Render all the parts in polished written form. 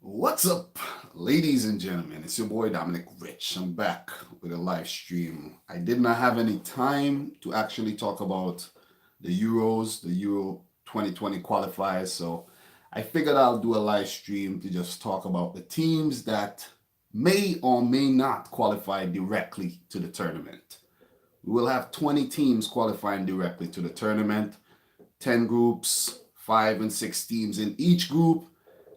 What's up, ladies and gentlemen? It's your boy Dominic Rich. I'm back with a live stream. I did not have any time to actually talk about the Euros, the Euro 2020 qualifiers, so I figured I'll do a live stream to just talk about the teams that may or may not qualify directly to the tournament. We will have 20 teams qualifying directly to the tournament, 10 groups, 5 and 6 teams in each group,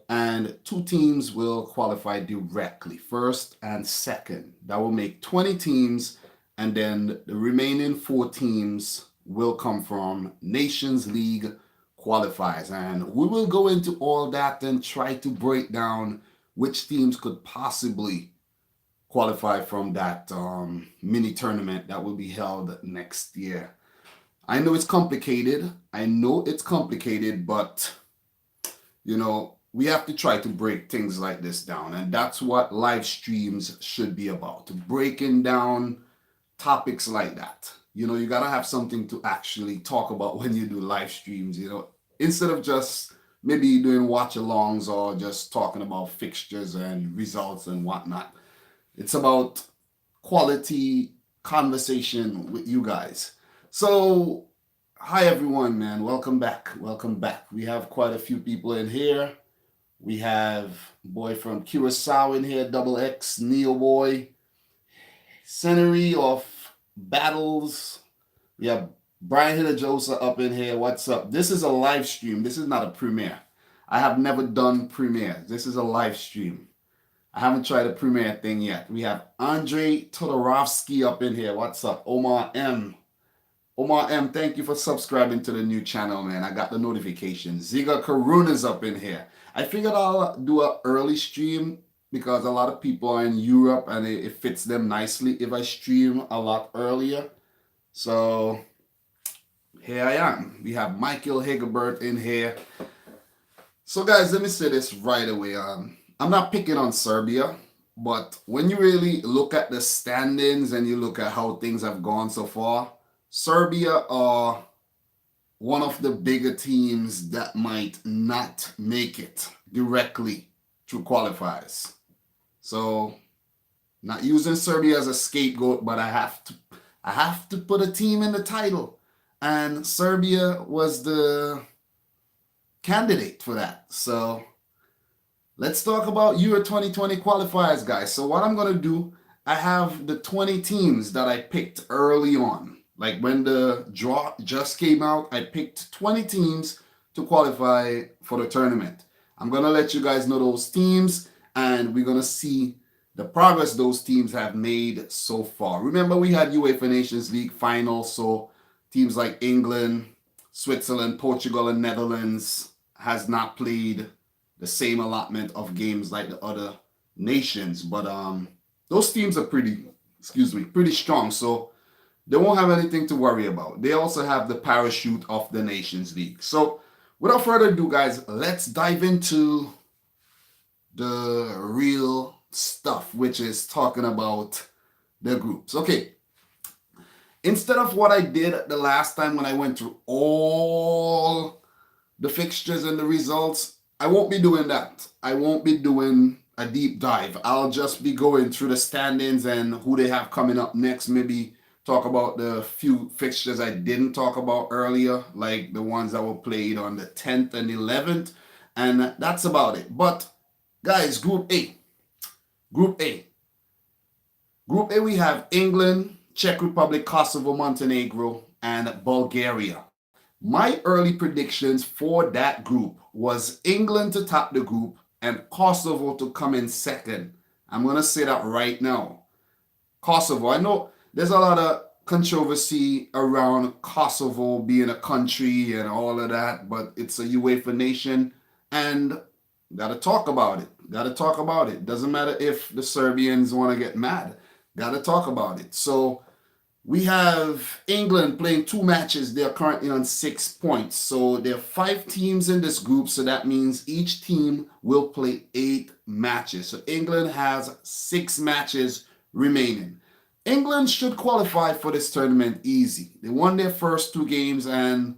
and two teams will qualify directly, first and second. That will make 20 teams, and then the remaining four teams will come from Nations League qualifiers. And we will go into all that and try to break down which teams could possibly qualify from that mini tournament that will be held next year. I know it's complicated. But we have to try to break things like this down. And that's what live streams should be about, breaking down topics like that. You got to have something to actually talk about when you do live streams, instead of just maybe doing watch alongs or just talking about fixtures and results and whatnot. It's about quality conversation with you guys. So, hi everyone, man. Welcome back. Welcome back. We have quite a few people in here. We have boy from Curacao in here, Double X, Neo Boy, Scenery of Battles. We have Brian Hillajosa up in here. What's up? This is a live stream. This is not a premiere. I have never done premiere. This is a live stream. I haven't tried a premiere thing yet. We have Andre Todorovsky up in here. What's up? Omar M. Omar M, thank you for subscribing to the new channel, man. I got the notification. Ziga Karuna's up in here. I figured I'll do an early stream because a lot of people are in Europe and it fits them nicely if I stream a lot earlier. So here I am. We have Michael Higgebert in here. So guys, let me say this right away. I'm not picking on Serbia, but when you really look at the standings and you look at how things have gone so far, Serbia are one of the bigger teams that might not make it directly through qualifiers. So, not using Serbia as a scapegoat, but I have to put a team in the title, and Serbia was the candidate for that. So, let's talk about Euro 2020 qualifiers, guys. So, what I'm going to do, I have the 20 teams that I picked early on. Like when the draw just came out, I picked 20 teams to qualify for the tournament. I'm going to let you guys know those teams, and we're going to see the progress those teams have made so far. Remember, we had UEFA Nations League final, so teams like England, Switzerland, Portugal, and Netherlands has not played the same allotment of games like the other nations. But those teams are pretty strong. So they won't have anything to worry about. They also have the parachute of the Nations League. So without further ado, guys, let's dive into the real stuff, which is talking about the groups. Okay. Instead of what I did the last time when I went through all the fixtures and the results, I won't be doing that. I won't be doing a deep dive. I'll just be going through the standings and who they have coming up next, maybe talk about the few fixtures I didn't talk about earlier, like the ones that were played on the 10th and 11th, and that's about it. But guys, Group A. Group A, we have England, Czech Republic, Kosovo, Montenegro, and Bulgaria. My early predictions for that group was England to top the group and Kosovo to come in second. I'm going to say that right now. Kosovo, I know there's a lot of controversy around Kosovo being a country and all of that, but it's a UEFA nation, and got to talk about it. Doesn't matter if the Serbians want to get mad. Got to talk about it. So we have England playing 2 matches. They're currently on 6 points. So there are 5 teams in this group, so that means each team will play 8 matches. So England has 6 matches remaining. England should qualify for this tournament easy. They won their first 2 games and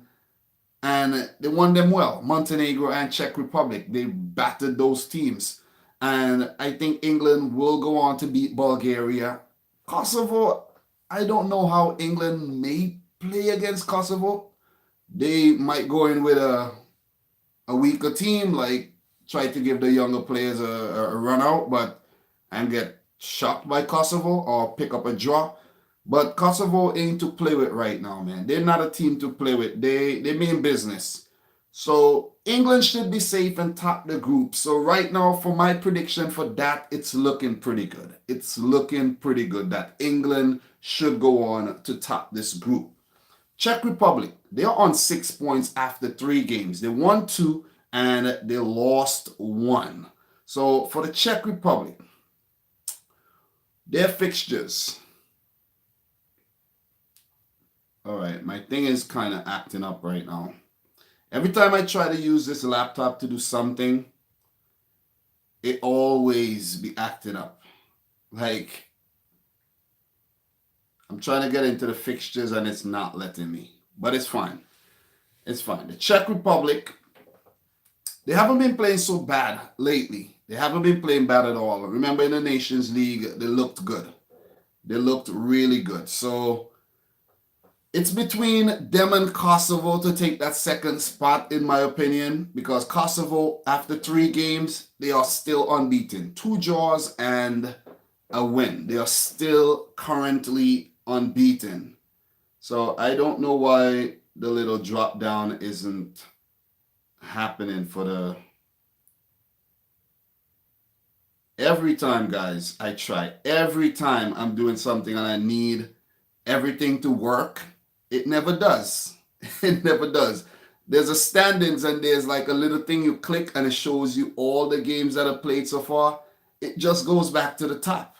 they won them well. Montenegro and Czech Republic, they battered those teams. And I think England will go on to beat Bulgaria. Kosovo, I don't know how England may play against Kosovo. They might go in with a weaker team, like try to give the younger players a run out, but and get shocked by Kosovo or pick up a draw. But Kosovo ain't to play with right now, man. They're not a team to play with. They mean business. So England should be safe and top the group. So right now, for my prediction for that, it's looking pretty good. It's looking pretty good that England should go on to top this group. Czech Republic, they're on 6 points after 3 games. They won 2 and they lost 1. So for the Czech Republic, their fixtures. All right, my thing is kind of acting up right now. Every time I try to use this laptop to do something, it always be acting up. Like, I'm trying to get into the fixtures and it's not letting me. But it's fine. It's fine. The Czech Republic, they haven't been playing so bad lately. They haven't been playing bad at all. Remember in the Nations League, they looked good. They looked really good. So it's between them and Kosovo to take that second spot, in my opinion, because Kosovo, after 3 games, they are still unbeaten. 2 draws and a win. They are still currently unbeaten. So I don't know why the little drop down isn't happening for the... Every time, guys, I try. Every time I'm doing something and I need everything to work, it never does. It never does. There's a standings and there's like a little thing you click and it shows you all the games that are played so far. It just goes back to the top.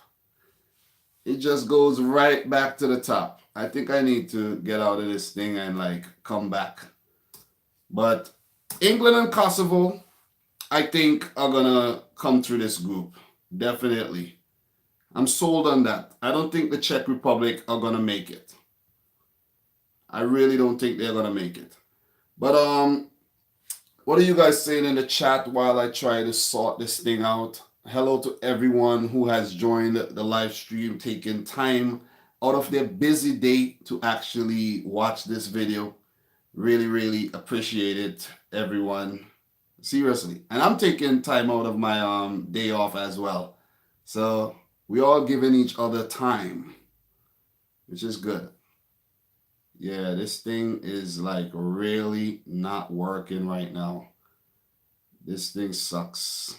It just goes right back to the top. I think I need to get out of this thing and like come back. But England and Kosovo, I think, are going to come through this group. Definitely. I'm sold on that. I don't think the Czech Republic are going to make it. I really don't think they're going to make it. But what are you guys saying in the chat while I try to sort this thing out? Hello to everyone who has joined the live stream, taking time out of their busy day to actually watch this video. Really, really appreciate it, everyone. Seriously. And I'm taking time out of my day off as well. So we all giving each other time, which is good. Yeah, this thing is like really not working right now. This thing sucks.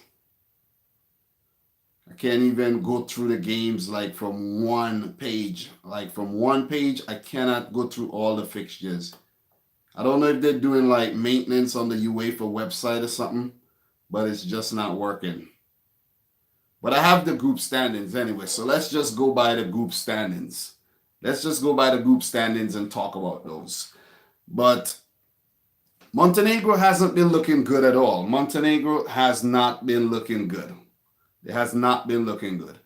I can't even go through the games like from one page. Like from one page, I cannot go through all the fixtures. I don't know if they're doing like maintenance on the UEFA website or something, but it's just not working. But I have the group standings anyway, so let's just go by the group standings. Let's just go by the group standings and talk about those. But Montenegro hasn't been looking good at all. Montenegro has not been looking good. It has not been looking good.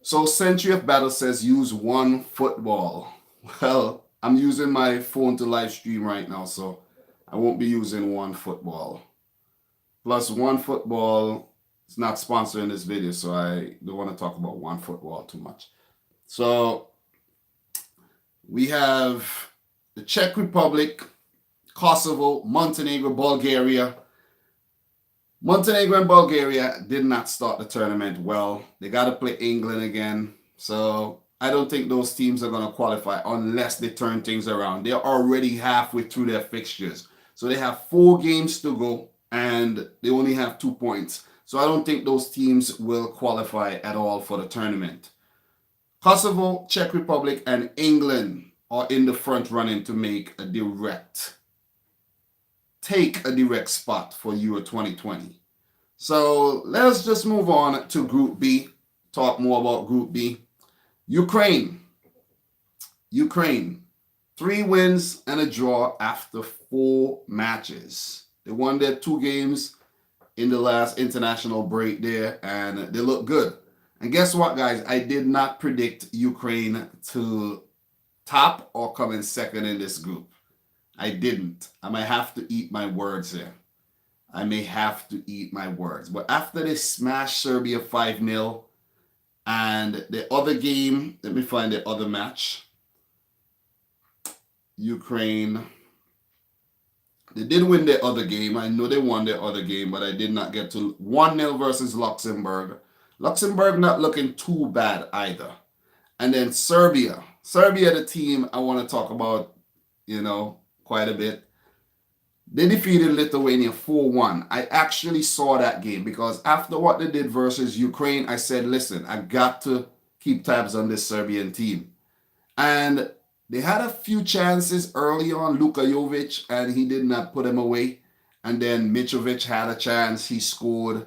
So Century of Battle says use one football. Well, I'm using my phone to live stream right now, so I won't be using one football. Plus, one football is not sponsoring this video, so I don't want to talk about one football too much. So we have the Czech Republic, Kosovo, Montenegro, Bulgaria. Montenegro and Bulgaria did not start the tournament well. They got to play England again. So I don't think those teams are going to qualify unless they turn things around. They're already halfway through their fixtures. So they have 4 games to go and they only have 2 points. So I don't think those teams will qualify at all for the tournament. Kosovo, Czech Republic, and England are in the front running to take a direct spot for Euro 2020. So let's just move on to Group B. Talk more about Group B. Ukraine. 3 wins and a draw after 4 matches. They won their 2 games in the last international break there, and they look good. And guess what, guys? I did not predict Ukraine to top or come in second in this group. I didn't. I might have to eat my words here. I may have to eat my words. But after they smashed Serbia 5-0, and the other game, let me find the other match. Ukraine. They did win the other game. I know they won the other game, but I did not get to 1-0 versus Luxembourg. Luxembourg not looking too bad either. And then Serbia. Serbia, the team I want to talk about, quite a bit. They defeated Lithuania 4-1. I actually saw that game because after what they did versus Ukraine, I said, listen, I got to keep tabs on this Serbian team. And they had a few chances early on, Luka Jovic, and he did not put them away. And then Mitrovic had a chance. He scored,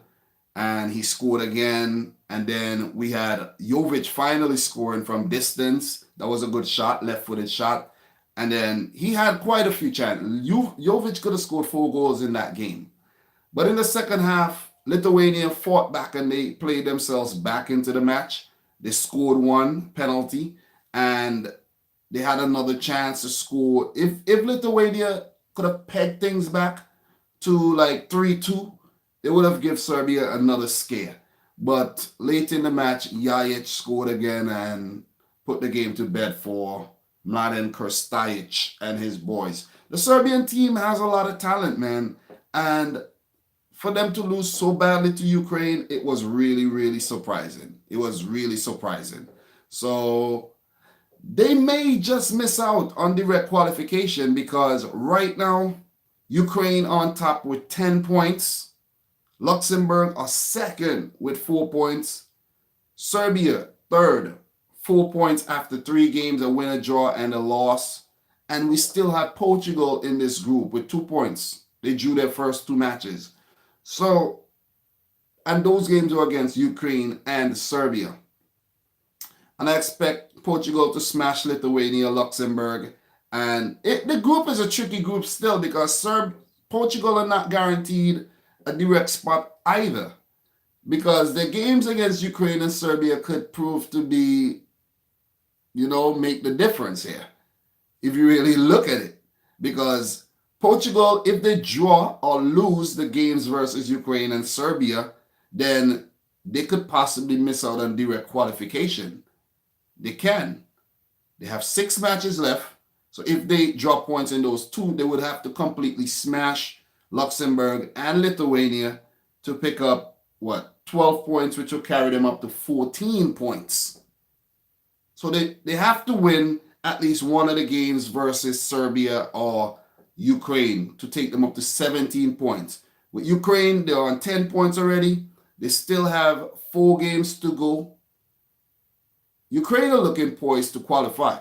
and he scored again. And then we had Jovic finally scoring from distance. That was a good shot, left-footed shot. And then he had quite a few chances. Jovic could have scored 4 goals in that game. But in the second half, Lithuania fought back and they played themselves back into the match. They scored 1 penalty, and they had another chance to score. If Lithuania could have pegged things back to like 3-2, they would have given Serbia another scare. But late in the match, Jajic scored again and put the game to bed for Mladen Krstajic and his boys. The Serbian team has a lot of talent, man. And for them to lose so badly to Ukraine, it was really, really surprising. It was really surprising. So they may just miss out on direct qualification because right now, Ukraine on top with 10 points. Luxembourg are second with 4 points. Serbia, third, 4 points after 3 games, a win, a draw, and a loss. And we still have Portugal in this group with 2 points. They drew their first 2 matches. So, and those games were against Ukraine and Serbia. And I expect Portugal to smash Lithuania, Luxembourg. And the group is a tricky group still because Portugal are not guaranteed a direct spot either. Because the games against Ukraine and Serbia could prove to be, make the difference here. If you really look at it. Because Portugal, if they draw or lose the games versus Ukraine and Serbia, then they could possibly miss out on direct qualification. They can. They have 6 matches left. So if they drop points in those 2, they would have to completely smash Luxembourg and Lithuania to pick up, 12 points, which will carry them up to 14 points. So they have to win at least one of the games versus Serbia or Ukraine to take them up to 17 points. With Ukraine, they're on 10 points already. They still have 4 games to go. Ukraine are looking poised to qualify.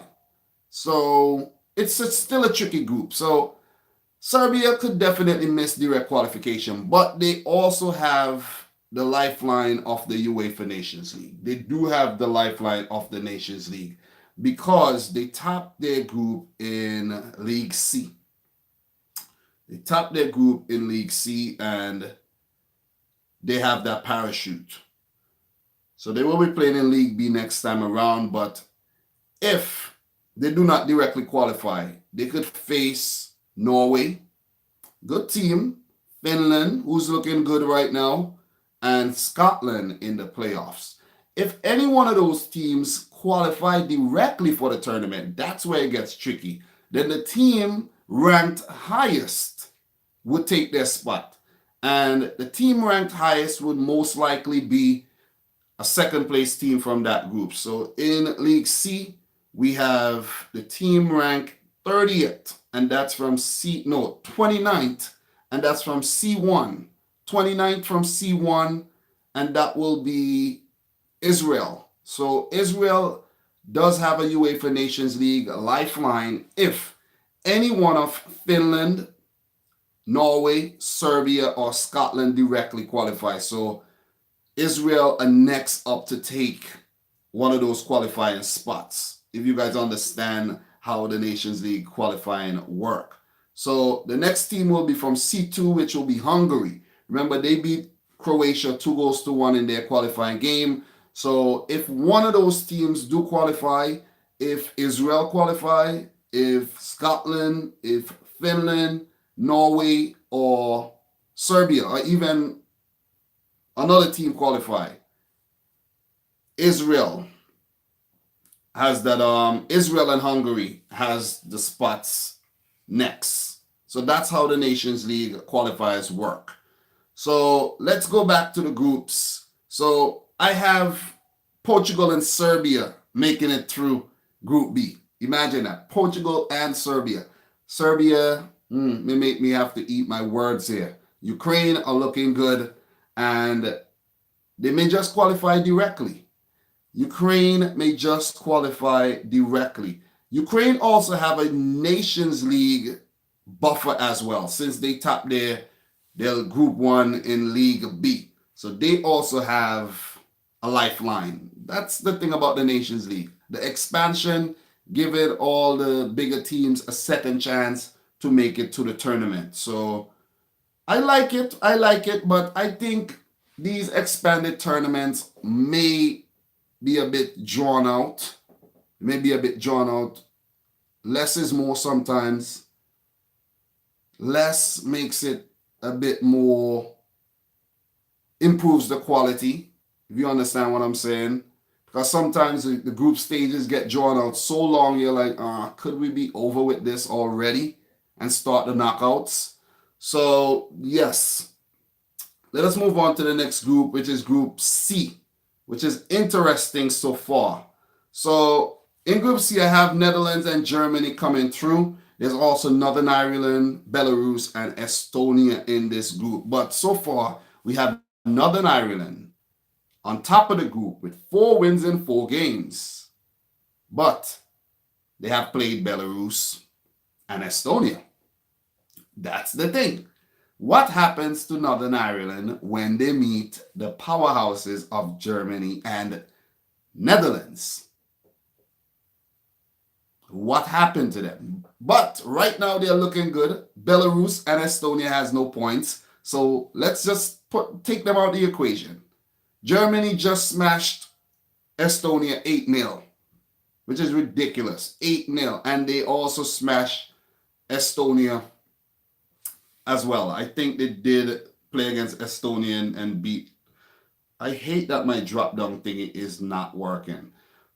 So it's still a tricky group. So Serbia could definitely miss direct qualification, but they also have the lifeline of the UEFA Nations League. They do have the lifeline of the Nations League because they topped their group in League C. They topped their group in League C and they have that parachute. So they will be playing in League B next time around, but if they do not directly qualify, they could face Norway, good team, Finland, who's looking good right now, and Scotland in the playoffs. If any one of those teams qualify directly for the tournament, that's where it gets tricky. Then the team ranked highest would take their spot. And the team ranked highest would most likely be a second place team from that group. So in League C, we have the team ranked 30th, and that's from 29th, and that's from C1. 29th from C1, and that will be Israel. So Israel does have a UEFA Nations League lifeline if any one of Finland, Norway, Serbia, or Scotland directly qualify. So Israel are next up to take one of those qualifying spots, if you guys understand how the Nations League qualifying work. So the next team will be from C2, which will be Hungary. Remember, they beat Croatia 2-1 in their qualifying game. So if one of those teams do qualify, if Israel qualify, if Scotland, if Finland, Norway, or Serbia, or even another team qualify. Israel has that. Israel and Hungary has the spots next. So that's how the Nations League qualifiers work. So let's go back to the groups. So I have Portugal and Serbia making it through Group B. Imagine that. Portugal and Serbia. Serbia may make me have to eat my words here. Ukraine are looking good, and they may just qualify directly. Ukraine may just qualify directly. Ukraine also have a Nations League buffer as well, since they tapped their Group 1 in League B. So they also have a lifeline. That's the thing about the Nations League. The expansion give it all the bigger teams a second chance to make it to the tournament. So I like it, but I think these expanded tournaments may be a bit drawn out. Less is more sometimes. Less makes it a bit more, improves the quality, if you understand what I'm saying. Because sometimes the group stages get drawn out so long, you're like, could we be over with this already and start the knockouts? So, yes. Let us move on to the next group, which is Group C, which is interesting so far. So, in Group C, I have Netherlands and Germany coming through. There's also Northern Ireland, Belarus, and Estonia in this group. But so far, we have Northern Ireland on top of the group with 4 wins in 4 games. But they have played Belarus and Estonia. That's the thing. What happens to Northern Ireland when they meet the powerhouses of Germany and Netherlands? What happened to them? But right now they're looking good. Belarus and Estonia has no points. So let's just take them out of the equation. Germany just smashed Estonia 8-0, which is ridiculous. 8-0. And they also smashed Estonia as well. I think they did play against Estonia and beat. I hate that my drop down thingy is not working.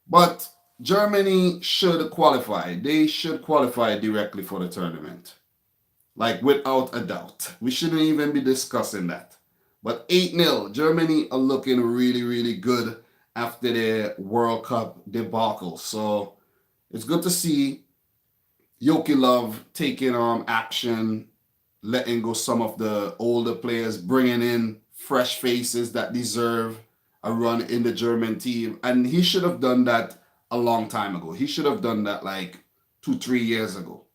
But Germany should qualify. They should qualify directly for the tournament. Like, without a doubt. We shouldn't even be discussing that. But 8-0, Germany are looking really, really good after their World Cup debacle. So it's good to see Joachim Löw taking action, letting go some of the older players, bringing in fresh faces that deserve a run in the German team. And he should have done that a long time ago. He should have done that like 2-3 years ago,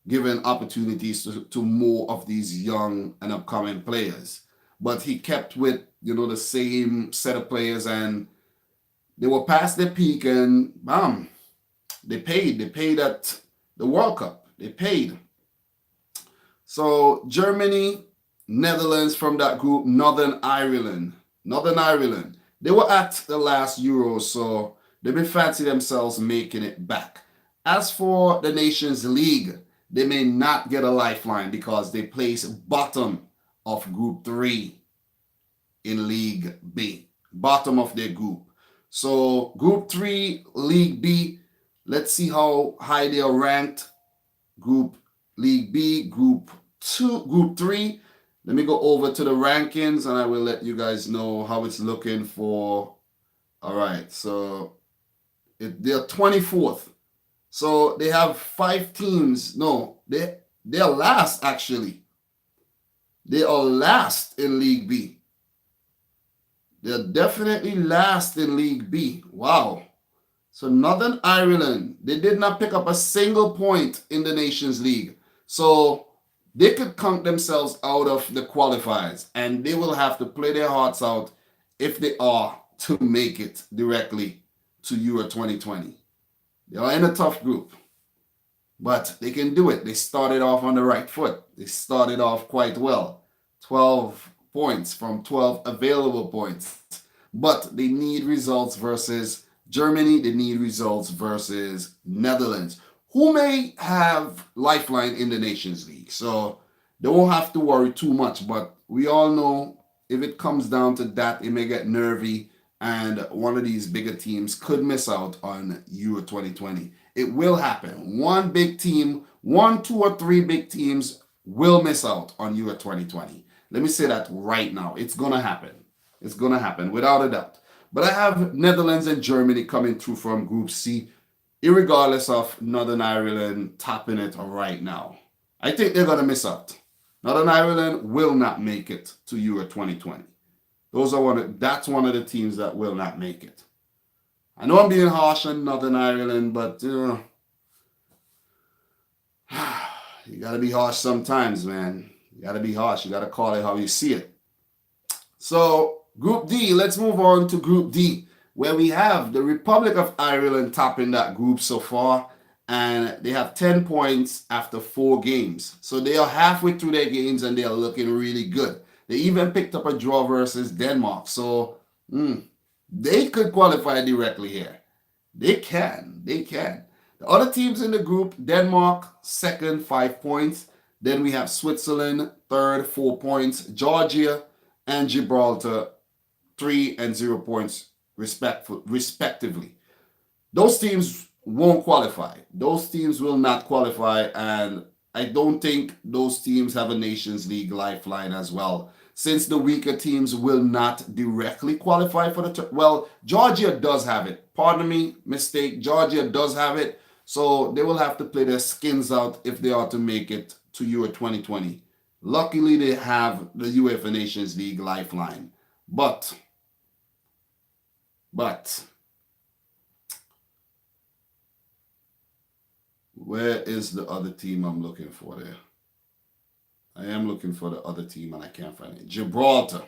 giving opportunities to more of these young and upcoming players. But he kept with, the same set of players, and they were past their peak, and bam, they paid. They paid at the World Cup. They paid. So Germany, Netherlands from that group, Northern Ireland. They were at the last Euro, so they may fancy themselves making it back. As for the Nations League, they may not get a lifeline because they place bottom of Group 3 in League B. Bottom of their group. So Group 3, League B, let's see how high they are ranked. Group League B, Group 3. Let me go over to the rankings and I will let you guys know how it's looking for. All right, so they're 24th. So they have 5 teams. No, they're last actually. They are last in League B. They're definitely last in League B. Wow. So Northern Ireland, they did not pick up a single point in the Nations League. So they could count themselves out of the qualifiers, and they will have to play their hearts out if they are to make it directly to Euro 2020. They are in a tough group, but they can do it. They started off on the right foot. They started off quite well. 12 points from 12 available points. But they need results versus Germany. They need results versus Netherlands, who may have lifeline in the Nations League. So they won't have to worry too much. But we all know if it comes down to that, it may get nervy, and one of these bigger teams could miss out on Euro 2020. It will happen. One big team, one, two, or three big teams will miss out on Euro 2020. Let me say that right now. It's going to happen. It's going to happen without a doubt. But I have Netherlands and Germany coming through from Group C, irregardless of Northern Ireland topping it right now. I think they're going to miss out. Northern Ireland will not make it to Euro 2020. That's one of the teams that will not make it. I know I'm being harsh on Northern Ireland, but you gotta be harsh sometimes, man. You gotta be harsh. You gotta call it how you see it. So Group D, let's move on to Group D, where we have the Republic of Ireland topping that group so far, and they have 10 points after 4 games. So they are halfway through their games and they are looking really good. They even picked up a draw versus Denmark. So they could qualify directly here. They can. The other teams in the group, Denmark, second, 5 points. Then we have Switzerland, third, 4 points. Georgia and Gibraltar, 3 and 0 points respectively. Those teams won't qualify. Those teams will not qualify, and I don't think those teams have a Nations League lifeline as well, since the weaker teams will not directly qualify for the well, Georgia does have it. Pardon me, mistake. Georgia does have it, so they will have to play their skins out if they are to make it to Euro 2020. Luckily, they have the UEFA Nations League lifeline, but where is the other team I'm looking for there? I am looking for the other team and I can't find it. Gibraltar.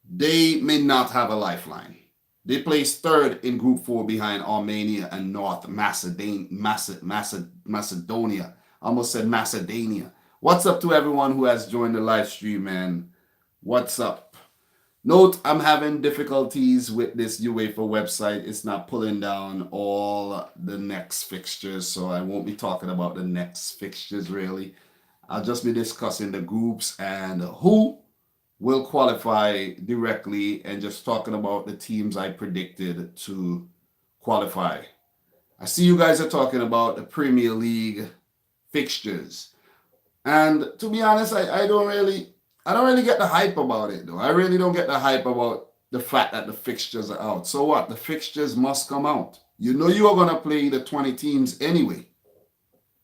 They may not have a lifeline. They placed third in Group 4 behind Armenia and North Macedonia. I almost said Macedonia. What's up to everyone who has joined the live stream, man? What's up? Note, I'm having difficulties with this UEFA website. It's not pulling down all the next fixtures, so I won't be talking about the next fixtures really. I'll just be discussing the groups and who will qualify directly and just talking about the teams I predicted to qualify. I see you guys are talking about the Premier League fixtures. And to be honest, I don't really get the hype about it, though. I really don't get the hype about the fact that the fixtures are out. So what? The fixtures must come out. You know you are going to play the 20 teams anyway.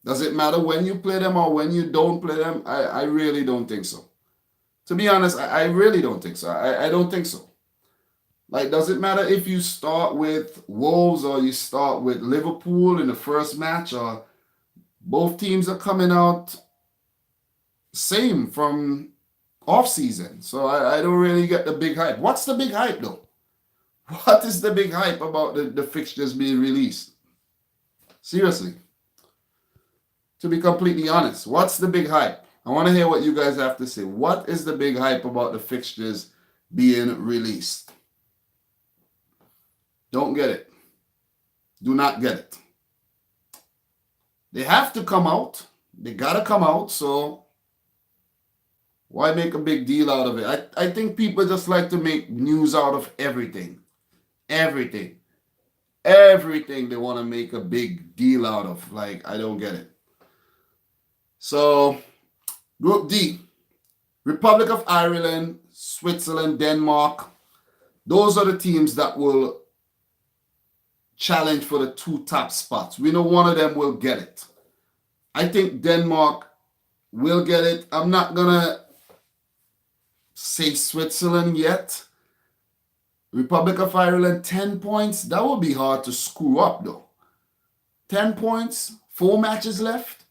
Does it matter when you play them or when you don't play them? I really don't think so. To be honest, I really don't think so. I don't think so. Like, does it matter if you start with Wolves or you start with Liverpool in the first match, or both teams are coming out same from off season? So I don't really get the big hype. What's the big hype though? What is the big hype about the fixtures being released? Seriously. To be completely honest, what's the big hype? I want to hear what you guys have to say. What is the big hype about the fixtures being released? Don't get it. Do not get it. They have to come out. They got to come out, so why make a big deal out of it? I think people just like to make news out of everything. Everything they want to make a big deal out of. Like, I don't get it. So, Group D, Republic of Ireland, Switzerland, Denmark. Those are the teams that will challenge for the 2 top spots. We know one of them will get it. I think Denmark will get it. I'm not going to say Switzerland yet. Republic of Ireland, 10 points. That would be hard to screw up, though. 10 points, 4 matches left.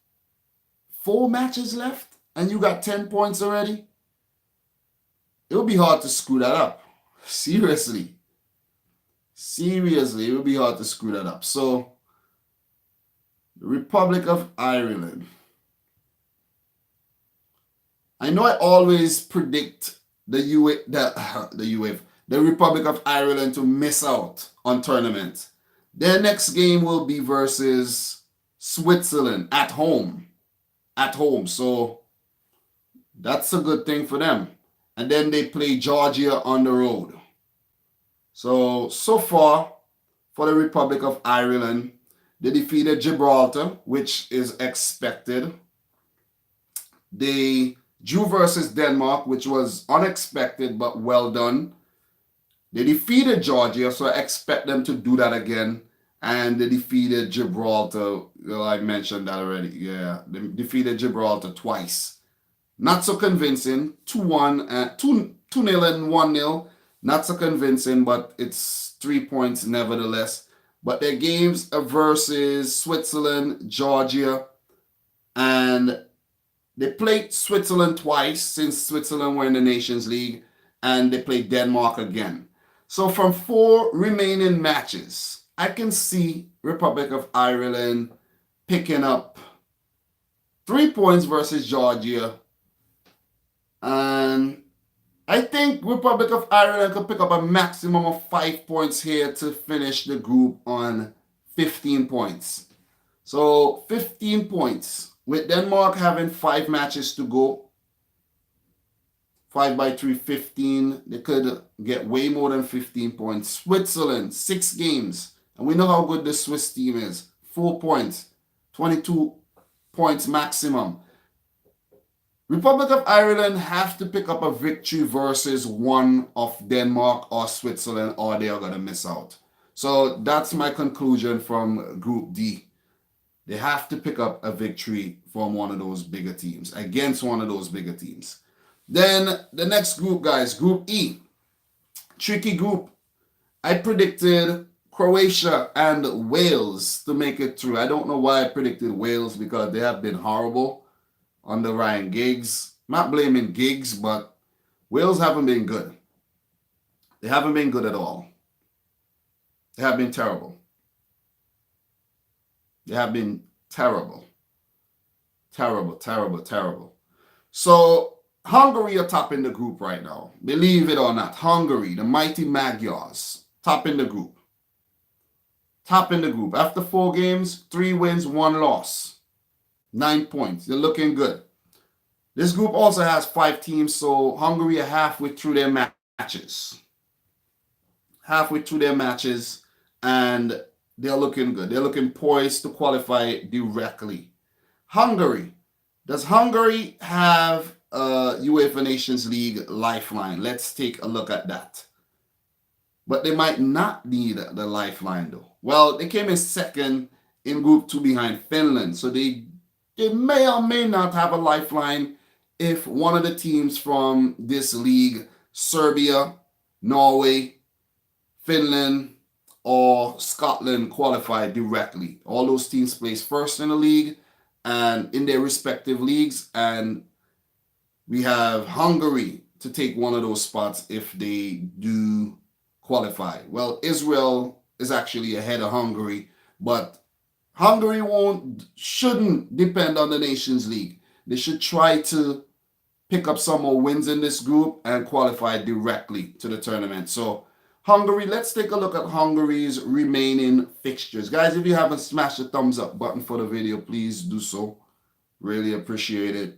4 matches left, and you got 10 points already. It would be hard to screw that up. Seriously, it would be hard to screw that up. So, the Republic of Ireland. I know I always predict the Republic of Ireland to miss out on tournaments. Their next game will be versus Switzerland at home. at home. So that's a good thing for them. And then they play Georgia on the road. So far for the Republic of Ireland, they defeated Gibraltar, which is expected. They drew versus Denmark, which was unexpected but well done. They defeated Georgia, so I expect them to do that again. And they defeated Gibraltar. Well, I mentioned that already. Yeah, they defeated Gibraltar twice. Not so convincing. 2-1, 2-0 and 1-0. Not so convincing, but it's 3 points nevertheless. But their games are versus Switzerland, Georgia, and they played Switzerland twice since Switzerland were in the Nations League, and they played Denmark again. So from 4 remaining matches, I can see Republic of Ireland picking up 3 points versus Georgia. And I think Republic of Ireland could pick up a maximum of 5 points here to finish the group on 15 points. So 15 points. With Denmark having 5 matches to go, 5 by 3, 15. They could get way more than 15 points. Switzerland, 6 games. And we know how good the Swiss team is. 4 points. 22 points maximum. Republic of Ireland have to pick up a victory versus one of Denmark or Switzerland, or they are going to miss out. So that's my conclusion from Group D. They have to pick up a victory from one of those bigger teams, against one of those bigger teams. Then the next group, guys, Group E. Tricky group. I predicted Croatia and Wales to make it through. I don't know why I predicted Wales, because they have been horrible under Ryan Giggs. Not blaming Giggs, but Wales haven't been good. They haven't been good at all. They have been terrible. They have been terrible. Terrible, terrible, terrible. So Hungary are topping the group right now. Believe it or not. Hungary, the mighty Magyars, topping the group. Topping the group. After 4 games, 3 wins, 1 loss. 9 points. They're looking good. This group also has 5 teams, so Hungary are halfway through their matches. Halfway through their matches, and they're looking good. They're looking poised to qualify directly. Hungary. Does Hungary have a UEFA Nations League lifeline? Let's take a look at that. But they might not need the lifeline, though. Well, they came in second in Group 2 behind Finland, so they may or may not have a lifeline if one of the teams from this league, Serbia, Norway, Finland, or Scotland, qualify directly. All those teams place first in the league and in their respective leagues, and we have Hungary to take one of those spots if they do qualify. Well, Israel is actually ahead of Hungary, but Hungary shouldn't depend on the Nations League. They should try to pick up some more wins in this group and qualify directly to the tournament. So Hungary, let's take a look at Hungary's remaining fixtures. Guys, if you haven't smashed the thumbs up button for the video, please do so. Really appreciate it.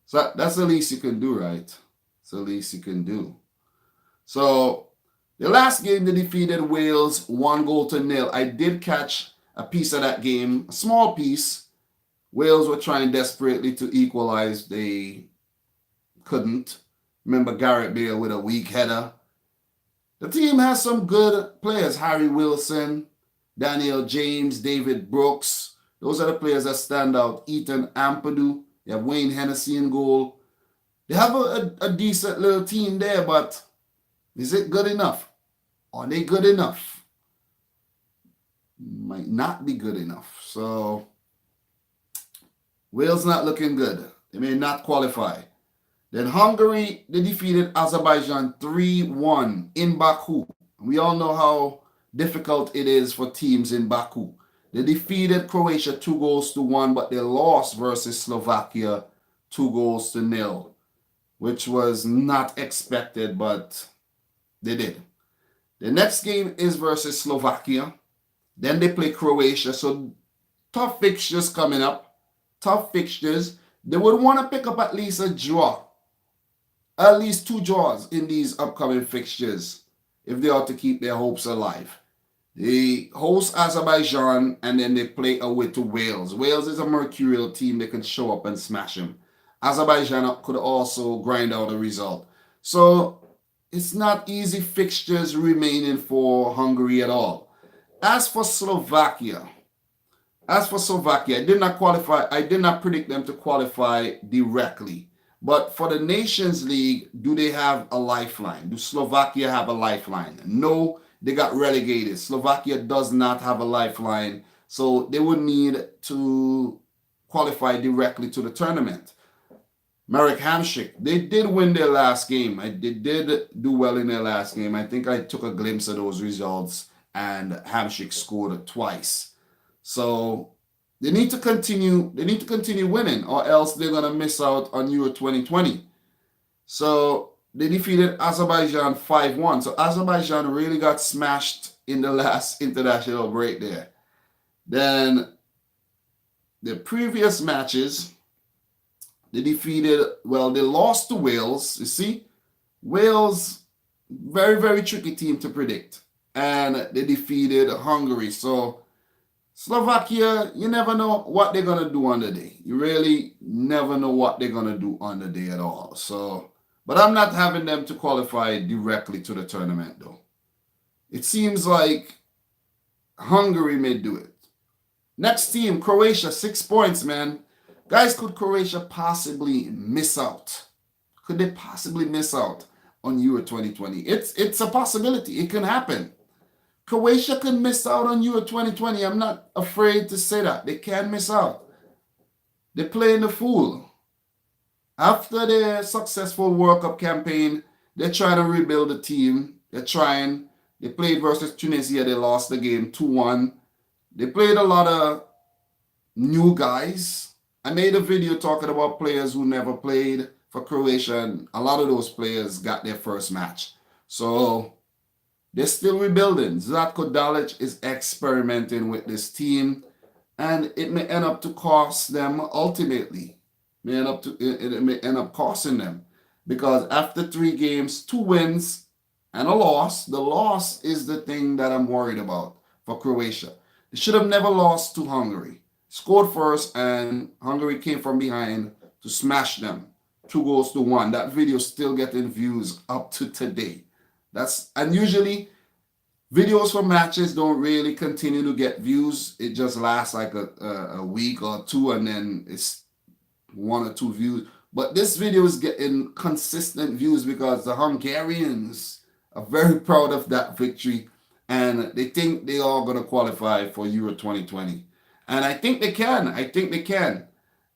So that's the least you can do, right? It's the least you can do. So the last game, they defeated Wales 1-0. I did catch a piece of that game, a small piece. Wales were trying desperately to equalize. They couldn't. Remember Gareth Bale with a weak header. The team has some good players. Harry Wilson, Daniel James, David Brooks. Those are the players that stand out. Ethan Ampadu. You have Wayne Hennessy in goal. They have a decent little team there, but is it good enough? Are they good enough? Might not be good enough. So Wales not looking good. They may not qualify. Then Hungary, they defeated Azerbaijan 3-1 in Baku. We all know how difficult it is for teams in Baku. They defeated Croatia 2-1, but they lost versus Slovakia 2-0, which was not expected, but they did. The next game is versus Slovakia. Then they play Croatia. So tough fixtures coming up. tough fixtures. They would want to pick up at least a draw, at least 2 draws in these upcoming fixtures if they are to keep their hopes alive. They host Azerbaijan and then they play away to Wales. Wales is a mercurial team. They can show up and smash them. Azerbaijan could also grind out a result. So it's not easy fixtures remaining for Hungary at all. As for Slovakia, I did not qualify. I did not predict them to qualify directly. But for the Nations League, do they have a lifeline? Do Slovakia have a lifeline? No, they got relegated. Slovakia does not have a lifeline. So they would need to qualify directly to the tournament. Marek Hamšík, they did win their last game. They did do well in their last game. I think I took a glimpse of those results, and Hamšík scored twice. So they need to continue. They need to continue winning, or else they're gonna miss out on Euro 2020. So they defeated Azerbaijan 5-1. So Azerbaijan really got smashed in the last international break there. Then the previous matches, they lost to Wales. You see, Wales, very, very tricky team to predict. And they defeated Hungary. So Slovakia, you never know what they're going to do on the day. You really never know what they're going to do on the day at all. So, but I'm not having them to qualify directly to the tournament, though. It seems like Hungary may do it. Next team, Croatia, 6 points, man. Guys, could Croatia possibly miss out? Could they possibly miss out on Euro 2020? It's a possibility. It can happen. Croatia can miss out on Euro 2020. I'm not afraid to say that. They can miss out. They're playing the fool. After their successful World Cup campaign, they're trying to rebuild the team. They're trying. They played versus Tunisia. They lost the game 2-1. They played a lot of new guys. I made a video talking about players who never played for Croatia, and a lot of those players got their first match. So they're still rebuilding. Zlatko Dalic is experimenting with this team, and it may end up to cost them ultimately. It may end up costing them, because after 3 games, 2 wins and a loss, the loss is the thing that I'm worried about for Croatia. They should have never lost to Hungary. Scored first, and Hungary came from behind to smash them 2-1. That video still getting views up to today. And usually videos from matches don't really continue to get views. It just lasts like a week or 2, and then it's 1 or 2 views. But this video is getting consistent views because the Hungarians are very proud of that victory, and they think they are going to qualify for Euro 2020. And I think they can.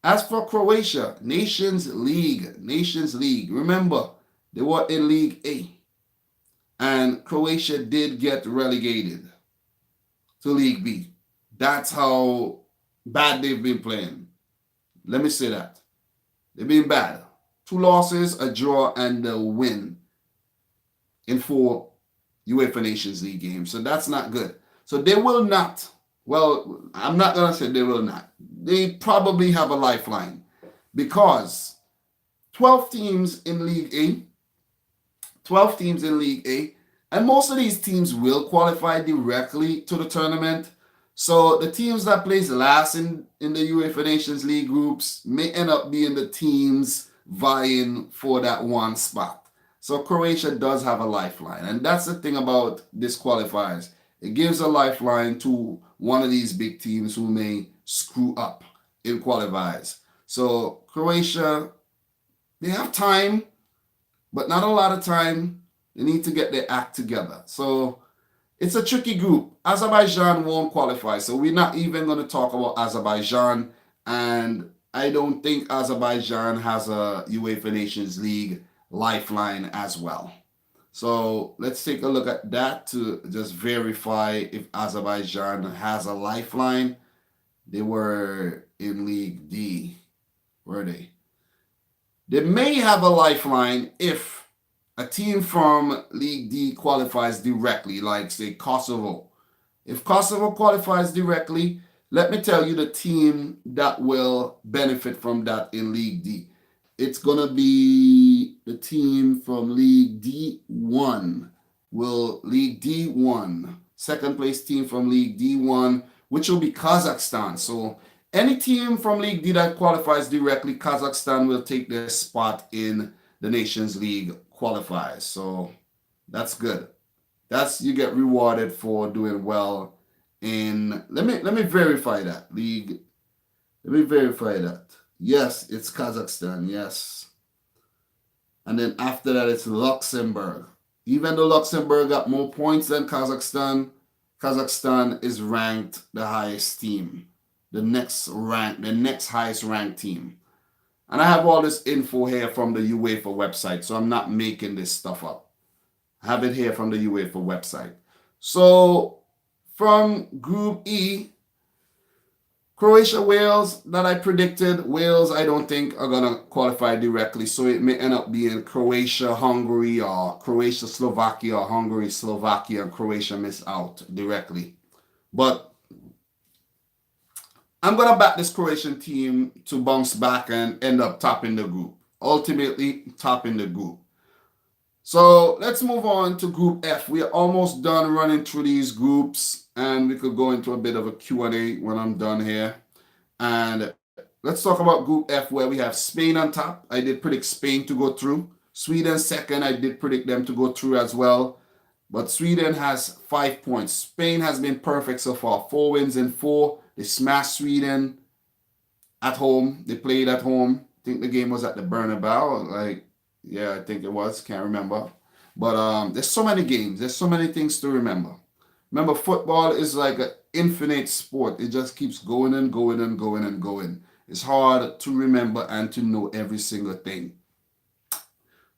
As for Croatia, Nations League. Remember, they were in League A. And Croatia did get relegated to League B. That's how bad they've been playing. Let me say that. They've been bad. 2 losses, a draw, and a win in 4 UEFA Nations League games. So that's not good. So they will not. Well, I'm not going to say they will not. They probably have a lifeline, because 12 teams in League A, and most of these teams will qualify directly to the tournament. So the teams that place last in the UEFA Nations League groups may end up being the teams vying for that one spot. So Croatia does have a lifeline, and that's the thing about this qualifiers. It gives a lifeline to one of these big teams who may screw up in qualifiers. So Croatia, they have time, but not a lot of time. They need to get their act together. So it's a tricky group. Azerbaijan won't qualify, so we're not even going to talk about Azerbaijan. And I don't think Azerbaijan has a UEFA Nations League lifeline as well. So let's take a look at that to just verify if Azerbaijan has a lifeline. They were in League D, were they? They may have a lifeline if a team from League D qualifies directly, like say Kosovo. If Kosovo qualifies directly, let me tell you the team that will benefit from that in League D. It's going to be the team from League D1. League D1. Second place team from League D1, which will be Kazakhstan. So any team from League D that qualifies directly, Kazakhstan will take their spot in the Nations League qualifiers. So that's good. That's you get rewarded for doing well in let me verify that. League. Let me verify that. Yes, it's Kazakhstan. Yes. And then after that it's Luxembourg. Even though Luxembourg got more points than Kazakhstan, Kazakhstan is ranked the highest team. The next highest ranked team. And I have all this info here from the UEFA website, so I'm not making this stuff up. I have it here from the UEFA website. So from Group E, Croatia, Wales, that I predicted. Wales, I don't think are going to qualify directly, so it may end up being Croatia, Hungary, or Croatia, Slovakia, or Hungary, Slovakia, and Croatia miss out directly. But I'm going to back this Croatian team to bounce back and end up topping the group. Ultimately, topping the group. So let's move on to Group F. We are almost done running through these groups, and we could go into a bit of a Q&A when I'm done here. And let's talk about Group F, where we have Spain on top. I did predict Spain to go through. Sweden second. I did predict them to go through as well. But Sweden has 5 points. Spain has been perfect so far. 4 wins in 4. They smashed Sweden at home. They played at home. I think the game was at the Bernabeu. Yeah, I think it was. Can't remember. But there's so many games. There's so many things to remember. Remember, football is like an infinite sport. It just keeps going and going and going and going. It's hard to remember and to know every single thing.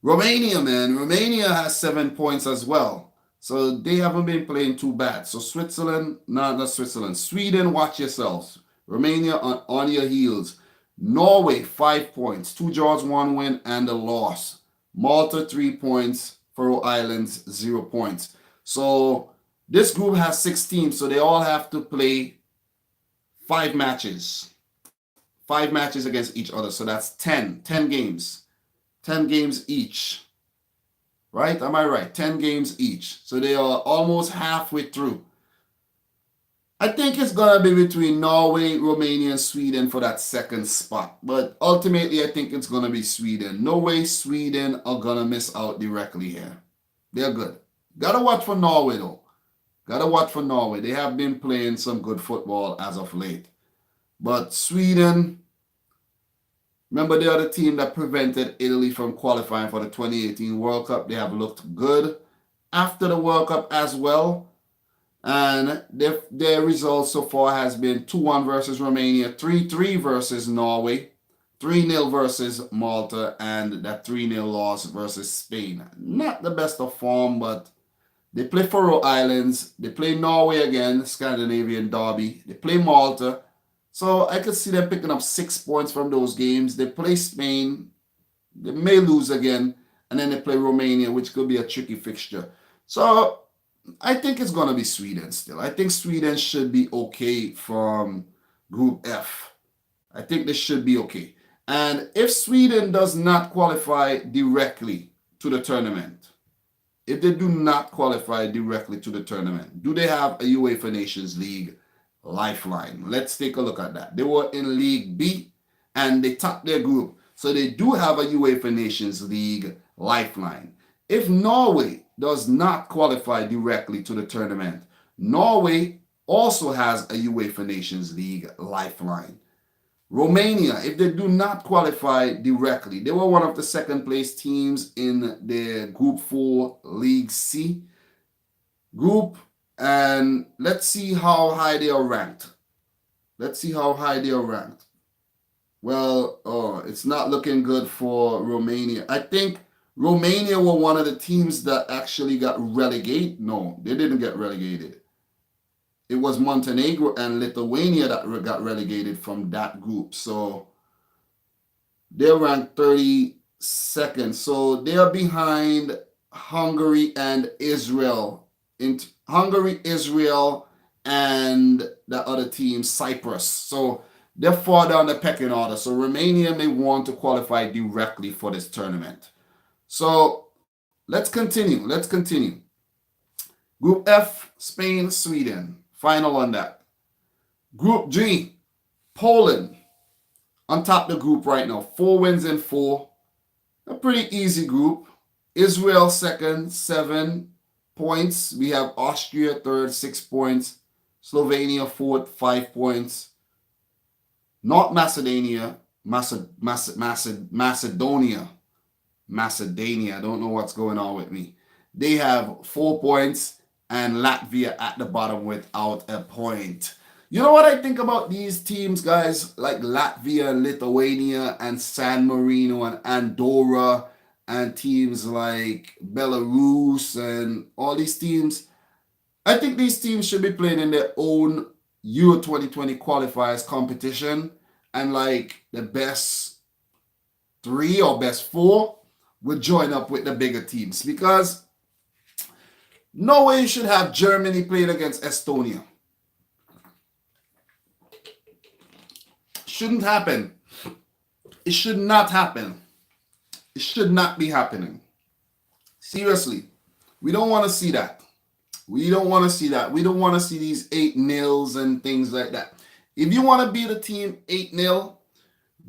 Romania, man. Romania has 7 points as well. So they haven't been playing too bad. So Switzerland, not Switzerland. Sweden, watch yourselves. Romania on your heels. Norway, 5 points. 2 draws, 1 win, and a loss. Malta, 3 points. Faroe Islands, 0 points. So this group has 6 teams, so they all have to play 5 matches. 5 matches against each other. So that's 10 games. 10 games each. Right? Am I right? 10 games each. So they are almost halfway through. I think it's going to be between Norway, Romania, and Sweden for that second spot. But ultimately, I think it's going to be Sweden. No way Sweden are going to miss out directly here. They're good. Got to watch for Norway, though. Got to watch for Norway. They have been playing some good football as of late. But Sweden, remember they are the team that prevented Italy from qualifying for the 2018 World Cup. They have looked good after the World Cup as well. And their results so far has been 2-1 versus Romania, 3-3 versus Norway, 3-0 versus Malta, and that 3-0 loss versus Spain. Not the best of form, but they play Faroe Islands. They play Norway again, Scandinavian derby. They play Malta. So I could see them picking up 6 points from those games. They play Spain. They may lose again. And then they play Romania, which could be a tricky fixture. So I think it's going to be Sweden still. I think Sweden should be okay from Group F. I think they should be okay. And if Sweden does not qualify directly to the tournament, if they do not qualify directly to the tournament, do they have a UEFA Nations League lifeline? Let's take a look at that. They were in League B and they topped their group. So they do have a UEFA Nations League lifeline. If Norway does not qualify directly to the tournament, Norway also has a UEFA Nations League lifeline. Romania, if they do not qualify directly, they were one of the second place teams in the Group 4 League C group. And let's see how high they are ranked. Well, it's not looking good for Romania. I think Romania were one of the teams that actually got relegated. No, they didn't get relegated. It was Montenegro and Lithuania that got relegated from that group. So they're ranked 32nd. So they are behind Hungary and Israel. Hungary, Israel, and that other team, Cyprus. So they're far down the pecking order. So Romania may want to qualify directly for this tournament. So let's continue. Let's continue. Group F, Spain, Sweden. Final on that. Group G, Poland. On top of the group right now. 4 wins in 4. A pretty easy group. Israel second, 7 points. We have Austria third, 6 points. Slovenia fourth, 5 points. Not Macedonia, Macedonia. I don't know what's going on with me. They have 4 points, and Latvia at the bottom without a point. You know what I think about these teams, guys? Like Latvia, Lithuania, and San Marino, and Andorra, and teams like Belarus, and all these teams. I think these teams should be playing in their own Euro 2020 qualifiers competition, and like the best 3 or best 4 would join up with the bigger teams, because no way you should have Germany playing against Estonia. Shouldn't happen. It should not happen. It should not be happening. Seriously, we don't want to see that. We don't want to see that. We don't want to see these 8-0s and things like that. If you want to beat a team 8-0,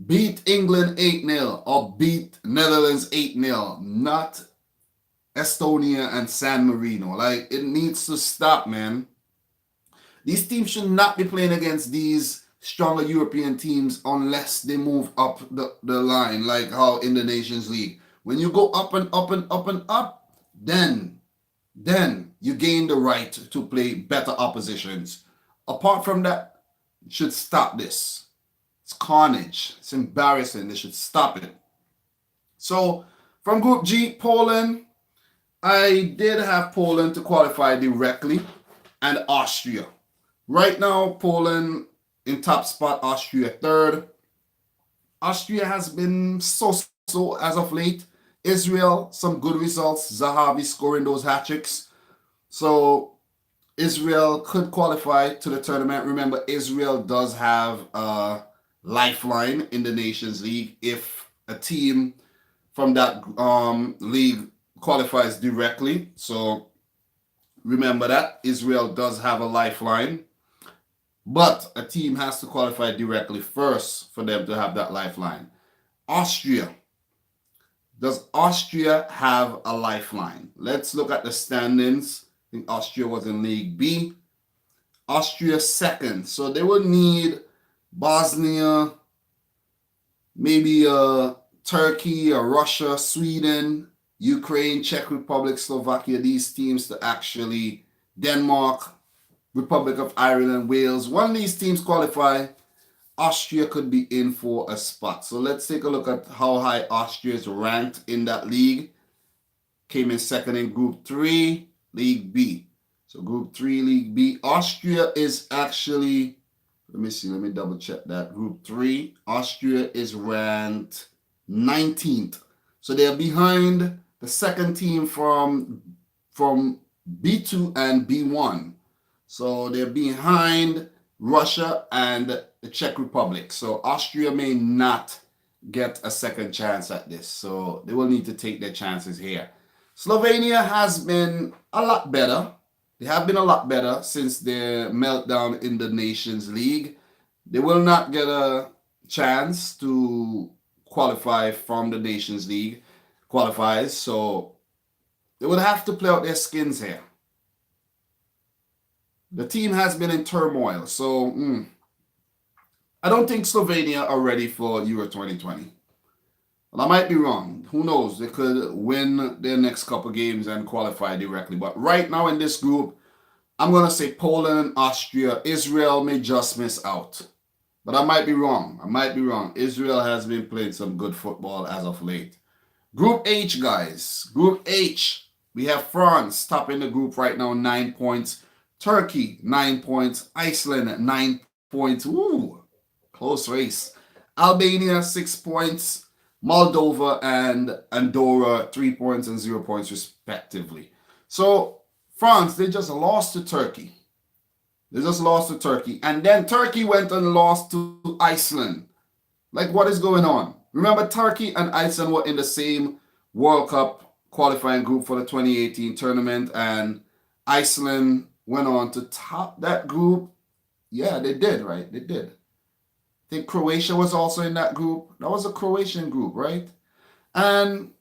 beat England 8-0 or beat Netherlands 8-0, not Estonia and San Marino. Like, it needs to stop, man. These teams should not be playing against these stronger European teams unless they move up the line, like how in the Nations League. When you go up and up and up and up, then you gain the right to play better oppositions. Apart from that, you should stop this. It's carnage. It's embarrassing. They should stop it. So from Group G, Poland, I did have Poland to qualify directly, and Austria. Right now, Poland in top spot, Austria third. Austria has been so as of late. Israel, some good results. Zahavi scoring those hat-tricks. So Israel could qualify to the tournament. Remember, Israel does have a lifeline in the Nations League if a team from that league qualifies directly. So remember that. Israel does have a lifeline. But a team has to qualify directly first for them to have that lifeline. Austria. Does Austria have a lifeline? Let's look at the standings. I think Austria was in League B. Austria second. So they would need Bosnia, maybe Turkey or Russia, Sweden, Ukraine, Czech Republic, Slovakia, these teams to actually, Denmark, Republic of Ireland, Wales. One of these teams qualify, Austria could be in for a spot. So let's take a look at how high Austria is ranked in that league. Came in second in Group 3, League B. So Group 3, League B. Austria is actually, let me double check that. Group 3, Austria is ranked 19th. So they're behind the second team from B2 and B1. So they're behind Russia and the Czech Republic. So Austria may not get a second chance at this. So they will need to take their chances here. Slovenia has been a lot better. They have been a lot better since their meltdown in the Nations League. They will not get a chance to qualify from the Nations League qualifiers. So they would have to play out their skins here. The team has been in turmoil, so I don't think Slovenia are ready for Euro 2020. Well, I might be wrong. Who knows? They could win their next couple games and qualify directly. But right now in this group, I'm going to say Poland, Austria, Israel may just miss out. But I might be wrong. Israel has been playing some good football as of late. Group H, guys. Group H. We have France topping the group right now, 9 points. Turkey, 9 points. Iceland, 9 points. Ooh, close race. Albania, 6 points. Moldova and Andorra, 3 points and 0 points respectively. So France, they just lost to Turkey. They just lost to Turkey. And then Turkey went and lost to Iceland. Like, what is going on? Remember, Turkey and Iceland were in the same World Cup qualifying group for the 2018 tournament, and Iceland went on to top that group. Yeah, they did, right? They did. I think Croatia was also in that group. That was a Croatian group, right? And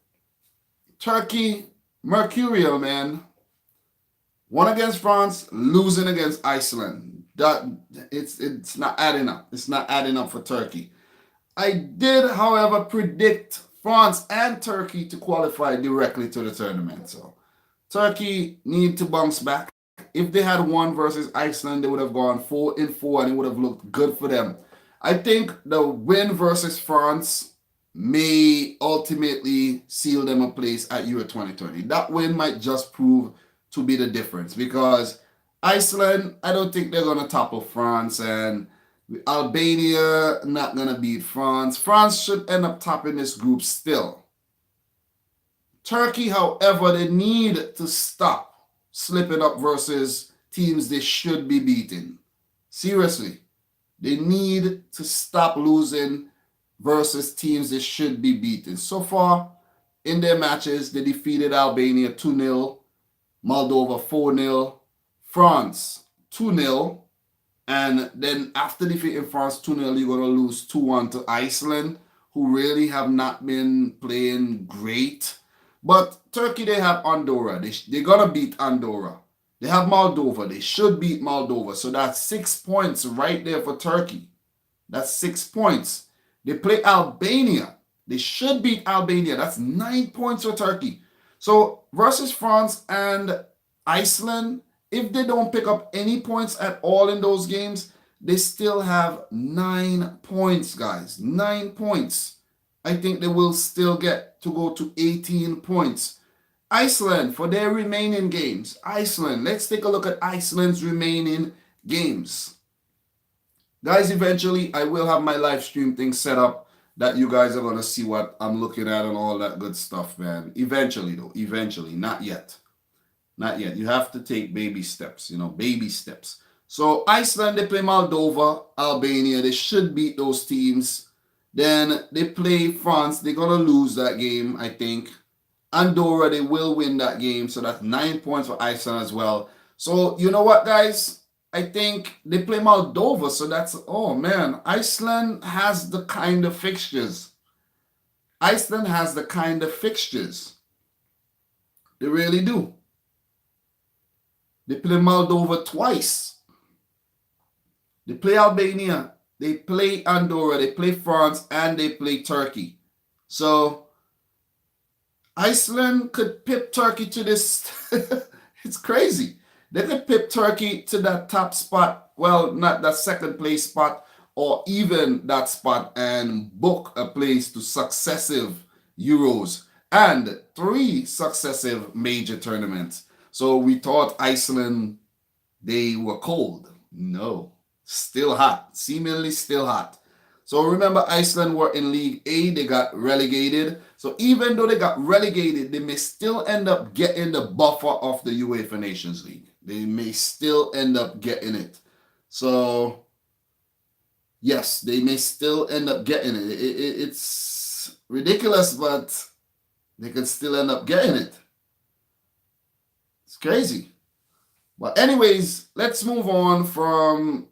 Turkey, Mercurial, man, won against France, losing against Iceland. That it's not adding up. It's not adding up for Turkey. I did, however, predict France and Turkey to qualify directly to the tournament. So Turkey need to bounce back. If they had won versus Iceland, they would have gone 4-4 and it would have looked good for them. I think the win versus France may ultimately seal them a place at Euro 2020. That win might just prove to be the difference because Iceland, I don't think they're going to topple France, and Albania not going to beat France. France should end up topping this group still. Turkey, however, they need to stop slipping up versus teams they should be beating. Seriously, they need to stop losing versus teams they should be beating. So far, in their matches, they defeated Albania 2-0, Moldova 4-0, France 2-0, and then after defeating France 2-0, you're going to lose 2-1 to Iceland, who really have not been playing great. But Turkey, they have Andorra. They're going to beat Andorra. They have Moldova. They should beat Moldova. So that's 6 points right there for Turkey. That's 6 points. They play Albania. They should beat Albania. That's 9 points for Turkey. So versus France and Iceland, if they don't pick up any points at all in those games, they still have 9 points, guys. 9 points. I think they will still get to go to 18 points. Iceland, for their remaining games. Iceland, let's take a look at Iceland's remaining games. Guys, eventually I will have my live stream thing set up that you guys are going to see what I'm looking at and all that good stuff, man. Eventually, though. Eventually. Not yet. Not yet. You have to take baby steps, baby steps. So Iceland, they play Moldova, Albania. They should beat those teams. Then they play France. They're going to lose that game, I think. Andorra, they will win that game. So that's 9 points for Iceland as well. So you know what, guys? I think they play Moldova. So that's, oh man, Iceland has the kind of fixtures. Iceland has the kind of fixtures. They really do. They play Moldova twice. They play Albania. They play Andorra. They play France. And they play Turkey. So Iceland could pip Turkey to this. It's crazy. They could pip Turkey to that top spot. Well, not that second place spot or even that spot and book a place to successive Euros and 3 successive major tournaments. So we thought Iceland, they were cold. No, still hot, seemingly still hot. So remember, Iceland were in League A, they got relegated. So even though they got relegated, they may still end up getting the buffer of the UEFA Nations League. They may still end up getting it. So yes, they may still end up getting it. It's ridiculous, but they could still end up getting it. It's crazy. But anyways, let's move on from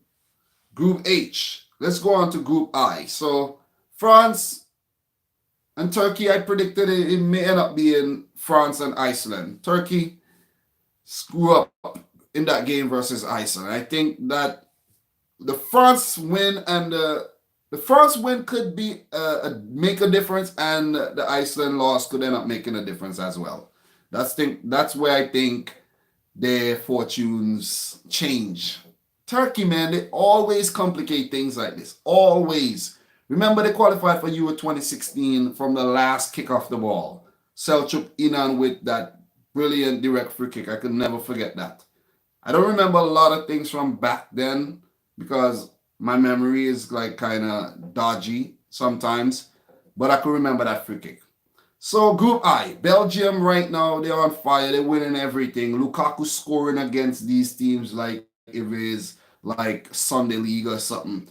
Group H. Let's go on to Group I. So France and Turkey, I predicted it may end up being France and Iceland. Turkey screw up in that game versus Iceland. I think that the France win and the France win could be make a difference, and the Iceland loss could end up making a difference as well. That's where I think their fortunes change. Turkey, man, they always complicate things like this. Always. Remember, they qualified for Euro 2016 from the last kick off the ball. Selçuk Inan with that brilliant direct free kick. I could never forget that. I don't remember a lot of things from back then because my memory is like kind of dodgy sometimes, but I could remember that free kick. So Group I, Belgium right now, they're on fire. They're winning everything. Lukaku scoring against these teams like it is like Sunday League or something.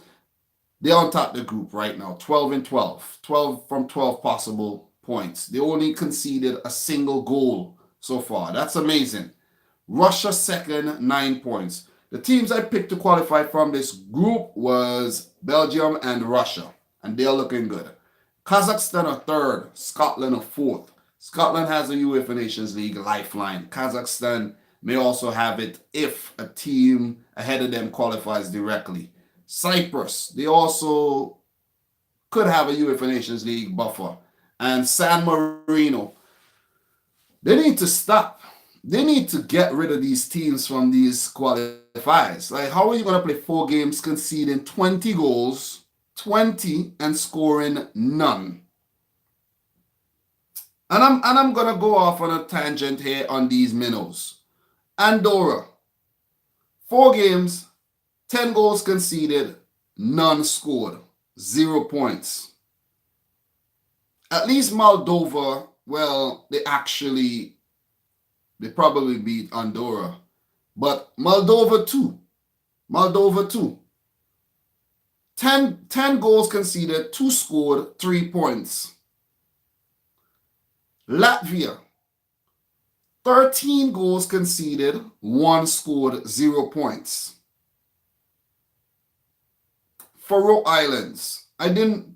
They're on top of the group right now, 12 and 12. 12 from 12 possible points. They only conceded a single goal so far. That's amazing. Russia second, 9 points. The teams I picked to qualify from this group was Belgium and Russia, and they're looking good. Kazakhstan are third, Scotland are fourth. Scotland has a UEFA Nations League lifeline. Kazakhstan may also have it if a team ahead of them qualifies directly. Cyprus, they also could have a UEFA Nations League buffer. And San Marino, they need to stop. They need to get rid of these teams from these qualifiers. Like, how are you going to play 4 games conceding 20 goals, 20 and scoring none? And I'm going to go off on a tangent here on these minnows. Andorra, 4 games, 10 goals conceded, none scored, 0 points. At least Moldova, well, they probably beat Andorra. But Moldova too. 10 goals conceded, 2 scored, 3 points. Latvia, 13 goals conceded, 1 scored, 0 points. Faroe Islands. I didn't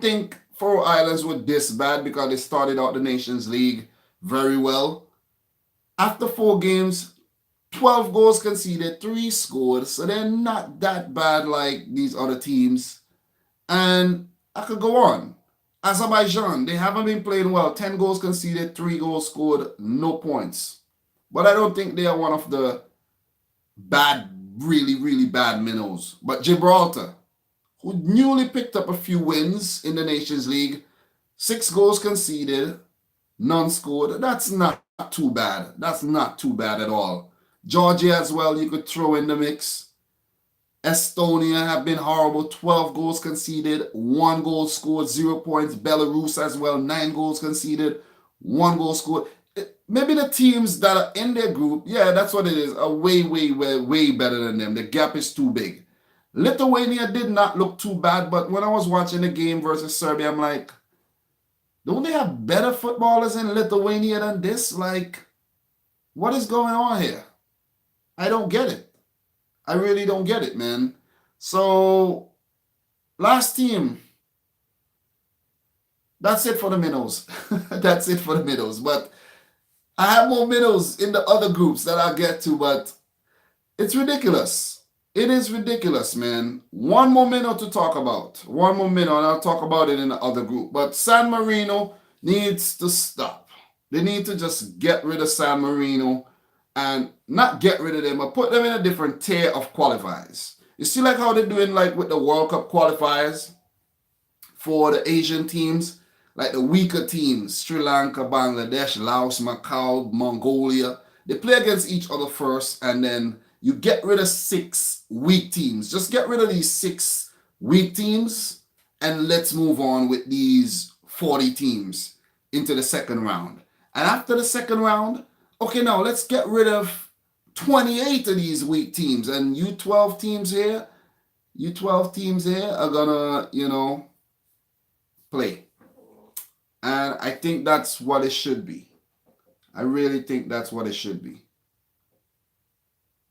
think Faroe Islands were this bad because they started out the Nations League very well. After 4 games, 12 goals conceded, 3 scored, so they're not that bad like these other teams. And I could go on. Azerbaijan, they haven't been playing well. 10 goals conceded, 3 goals scored, no points. But I don't think they are one of the bad, really, really bad minnows. But Gibraltar, who newly picked up a few wins in the Nations League, 6 goals conceded, none scored. That's not too bad. That's not too bad at all. Georgia as well, you could throw in the mix. Estonia have been horrible. 12 goals conceded, 1 goal scored, 0 points. Belarus as well, 9 goals conceded, 1 goal scored. Maybe the teams that are in their group, yeah, that's what it is, are way, way, way, way better than them. The gap is too big. Lithuania did not look too bad, but when I was watching the game versus Serbia, I'm like, don't they have better footballers in Lithuania than this? Like, what is going on here? I don't get it. I really don't get it, man. So, last team. That's it for the minnows. That's it for the minnows. But I have more minnows in the other groups that I'll get to, but it's ridiculous. It is ridiculous, man. One more minnow to talk about. One more minnow, and I'll talk about it in the other group. But San Marino needs to stop. They need to just get rid of San Marino. And not get rid of them, but put them in a different tier of qualifiers. You see like how they're doing like with the World Cup qualifiers for the Asian teams, like the weaker teams, Sri Lanka, Bangladesh, Laos, Macau, Mongolia. They play against each other first, and then you get rid of 6 weak teams. Just get rid of these 6 weak teams, and let's move on with these 40 teams into the second round. And after the second round, okay, now let's get rid of 28 of these weak teams, and you 12 teams here are gonna, play. And I think that's what it should be. I really think that's what it should be.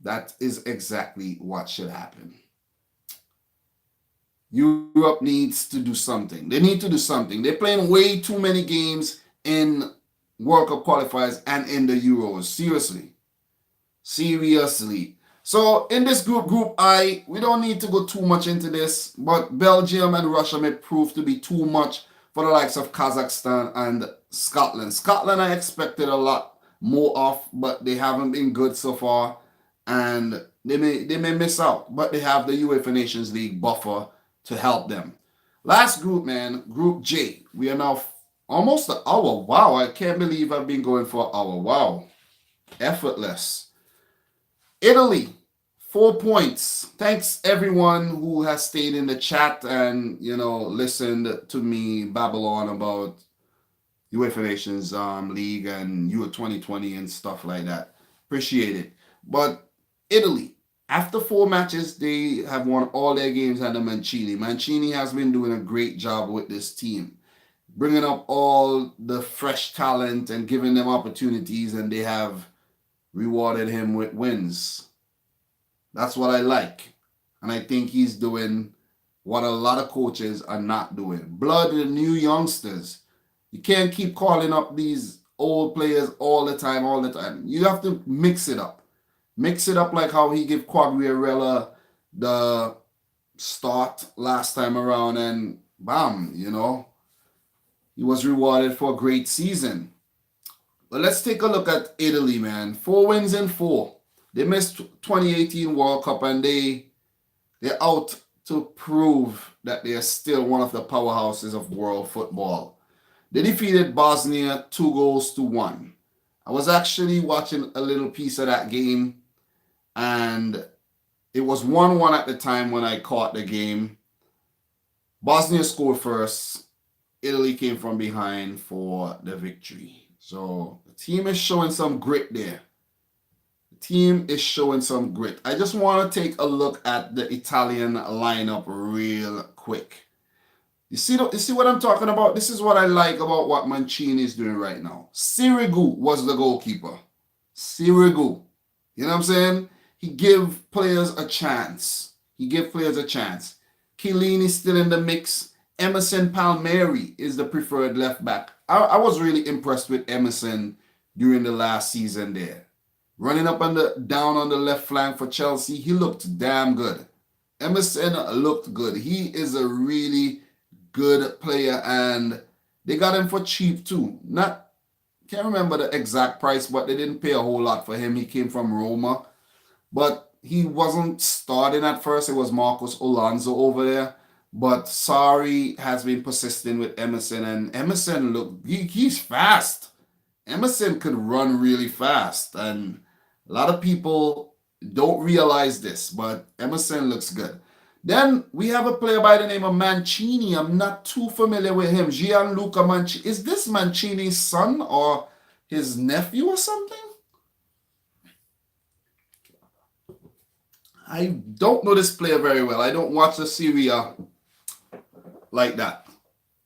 That is exactly what should happen. Europe needs to do something. They need to do something. They're playing way too many games in World Cup qualifiers and in the Euros. Seriously. So in this group I, we don't need to go too much into this, but Belgium and Russia may prove to be too much for the likes of Kazakhstan and Scotland. Scotland I expected a lot more of, but they haven't been good so far, and they may miss out, but they have the UEFA Nations League buffer to help them. Last group, man, Group J. We are now almost an hour. Wow, I can't believe I've been going for an hour. Wow. Effortless. Italy, 4 points. Thanks everyone who has stayed in the chat and, listened to me babble on about UEFA Nations League and Euro 2020 and stuff like that. Appreciate it. But Italy, After 4 matches, they have won all their games under Mancini. Mancini has been doing a great job with this team, bringing up all the fresh talent and giving them opportunities, and they have rewarded him with wins. That's what I like. And I think he's doing what a lot of coaches are not doing. Blood the new youngsters. You can't keep calling up these old players all the time, all the time. You have to mix it up. Mix it up like how he gave Quagliarella the start last time around, and bam, he was rewarded for a great season. But let's take a look at Italy, man. 4 wins in 4. They missed 2018 World Cup, and they're out to prove that they are still one of the powerhouses of world football. They defeated Bosnia 2-1. I was actually watching a little piece of that game, and it was 1-1 at the time when I caught the game. Bosnia scored first. Italy came from behind for the victory. So the team is showing some grit there. The team is showing some grit. I just want to take a look at the Italian lineup real quick. You see what I'm talking about? This is what I like about what Mancini is doing right now. Sirigu was the goalkeeper. Sirigu. You know what I'm saying? He give players a chance. Chiellini is still in the mix. Emerson Palmieri is the preferred left back. I was really impressed with Emerson during the last season there. Running up down on the left flank for Chelsea, he looked damn good. Emerson looked good. He is a really good player, and they got him for cheap too. Can't remember the exact price, but they didn't pay a whole lot for him. He came from Roma, but he wasn't starting at first. It was Marcos Alonso over there. But Sarri has been persistent with Emerson, and Emerson, he's fast. Emerson could run really fast, and a lot of people don't realize this, but Emerson looks good. Then we have a player by the name of Mancini. I'm not too familiar with him. Gianluca Mancini. Is this Mancini's son or his nephew or something? I don't know this player very well. I don't watch the Serie A like that.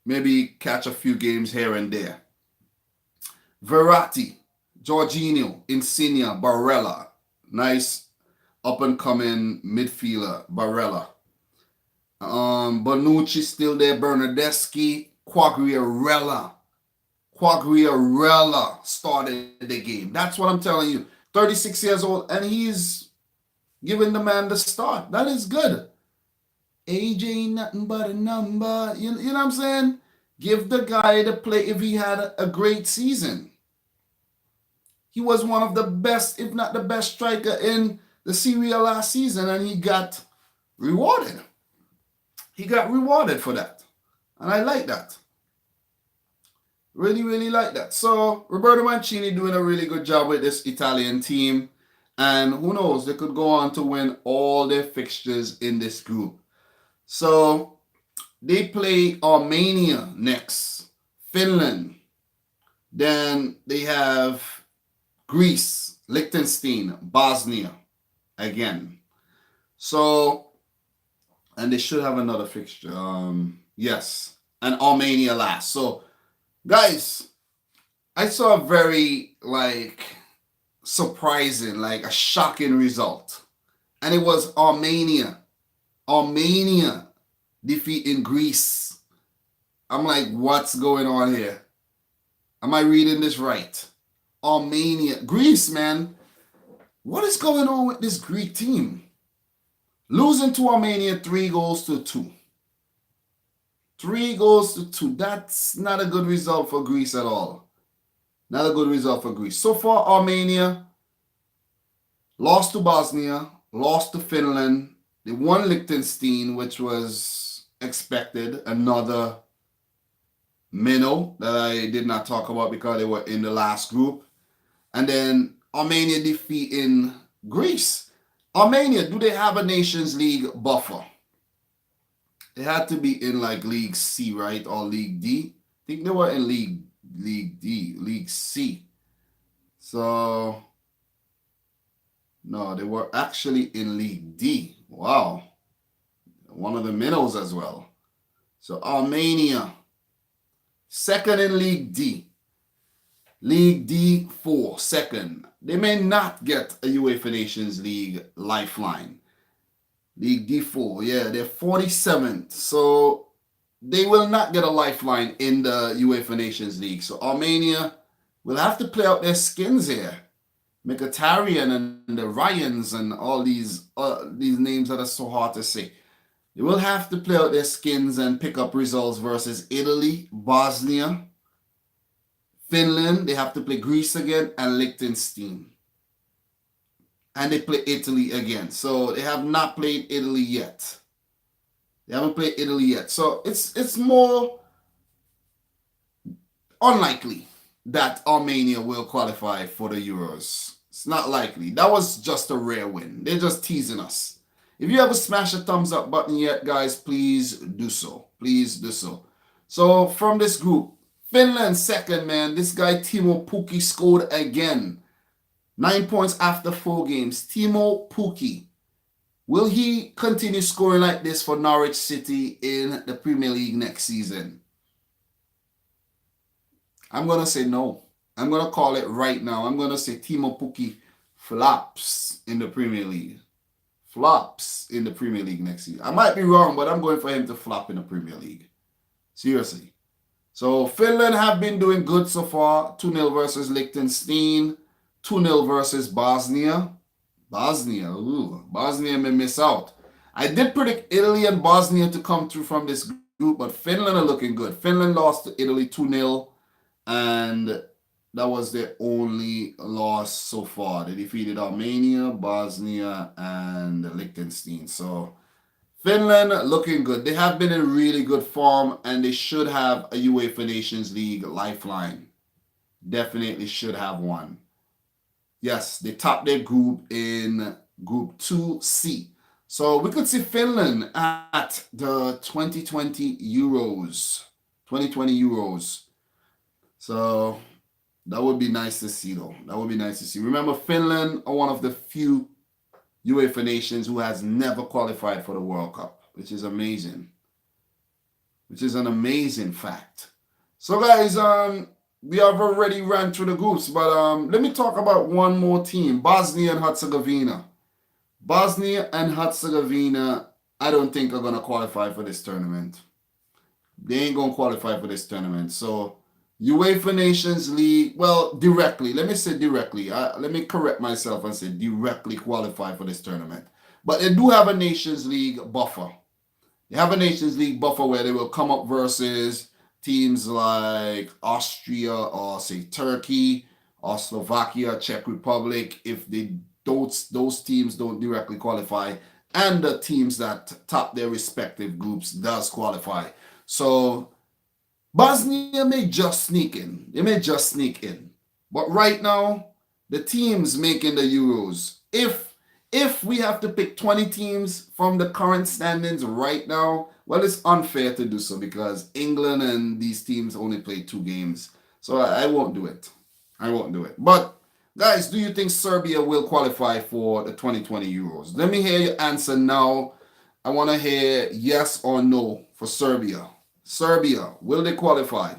Maybe catch a few games here and there. Verratti, Jorginho, Insigne, Barella. Nice up-and-coming midfielder, Barella. Bonucci still there. Bernardeschi. Quagliarella started the game. That's what I'm telling you. 36 years old, and he's giving the man the start. That is good. Age ain't nothing but a number. You know what I'm saying? Give the guy the play if he had a great season. He was one of the best, if not the best striker in the Serie A last season, and he got rewarded. He got rewarded for that. And I like that. Really, really like that. So Roberto Mancini doing a really good job with this Italian team. And who knows, they could go on to win all their fixtures in this group. So they play Armenia next, Finland. Then they have Greece, Liechtenstein, Bosnia again. So, and they should have another fixture. Yes, and Armenia last. So, guys, I saw a very surprising, a shocking result. And it was Armenia defeating Greece. I'm like, what's going on here? Am I reading this right? Greece, man. What is going on with this Greek team? Losing to Armenia 3-2. 3-2. That's not a good result for Greece at all. Not a good result for Greece. So far, Armenia lost to Bosnia, lost to Finland. They won Liechtenstein, which was expected. Another minnow that I did not talk about because they were in the last group. And then Armenia defeating Greece. Armenia, do they have a Nations League buffer? They had to be in League C, right? Or League D. I think they were in League D, League C. So No, they were actually in League D. Wow. One of the minnows as well. So Armenia, second in League D. League D4, second. They may not get a UEFA Nations League lifeline. League D4, yeah, they're 47th. So they will not get a lifeline in the UEFA Nations League. So Armenia will have to play out their skins here. Mkhitaryan and the Ryans and all these names that are so hard to say. They will have to play out their skins and pick up results versus Italy, Bosnia, Finland. They have to play Greece again and Liechtenstein. And they play Italy again. So they have not played Italy yet. They haven't played Italy yet. So it's more unlikely that Armenia will qualify for the Euros. It's not likely. That was just a rare win. They're just teasing us. If you haven't smashed the thumbs up button yet, guys, please do so. Please do so. So from this group, Finland second, man. This guy Timo Pukki scored again. 9 points after 4 games. Timo Pukki. Will he continue scoring like this for Norwich City in the Premier League next season? I'm going to say no. I'm going to call it right now. I'm going to say Timo Pukki flops in the Premier League. Flops in the Premier League next season. I might be wrong, but I'm going for him to flop in the Premier League. Seriously. So Finland have been doing good so far. 2-0 versus Liechtenstein. 2-0 versus Bosnia. Bosnia may miss out. I did predict Italy and Bosnia to come through from this group, but Finland are looking good. Finland lost to Italy 2-0, and that was their only loss so far. They defeated Armenia, Bosnia, and Liechtenstein. So Finland looking good. They have been in really good form, and they should have a UEFA Nations League lifeline. Definitely should have one. Yes, they topped their group in Group 2C. So we could see Finland at the 2020 Euros. 2020 Euros. So that would be nice to see, though. That would be nice to see. Remember, Finland are one of the few UEFA nations who has never qualified for the World Cup, which is amazing. Which is an amazing fact. So, guys, we have already ran through the groups, but let me talk about one more team, Bosnia and Herzegovina. Bosnia and Herzegovina, I don't think are going to qualify for this tournament. They ain't going to qualify for this tournament. So, UEFA Nations League, well, directly. Let me say directly. Let me correct myself and say directly qualify for this tournament. But they do have a Nations League buffer. They have a Nations League buffer where they will come up versus teams like Austria or say Turkey or Slovakia, Czech Republic, if those teams don't directly qualify, and the teams that top their respective groups does qualify. So Bosnia may just sneak in. They may just sneak in. But right now, the teams making the Euros, if we have to pick 20 teams from the current standings right now, well, it's unfair to do so because England and these teams only played 2 games. So I won't do it. I won't do it. But, guys, do you think Serbia will qualify for the 2020 Euros? Let me hear your answer now. I want to hear yes or no for Serbia. Serbia, will they qualify?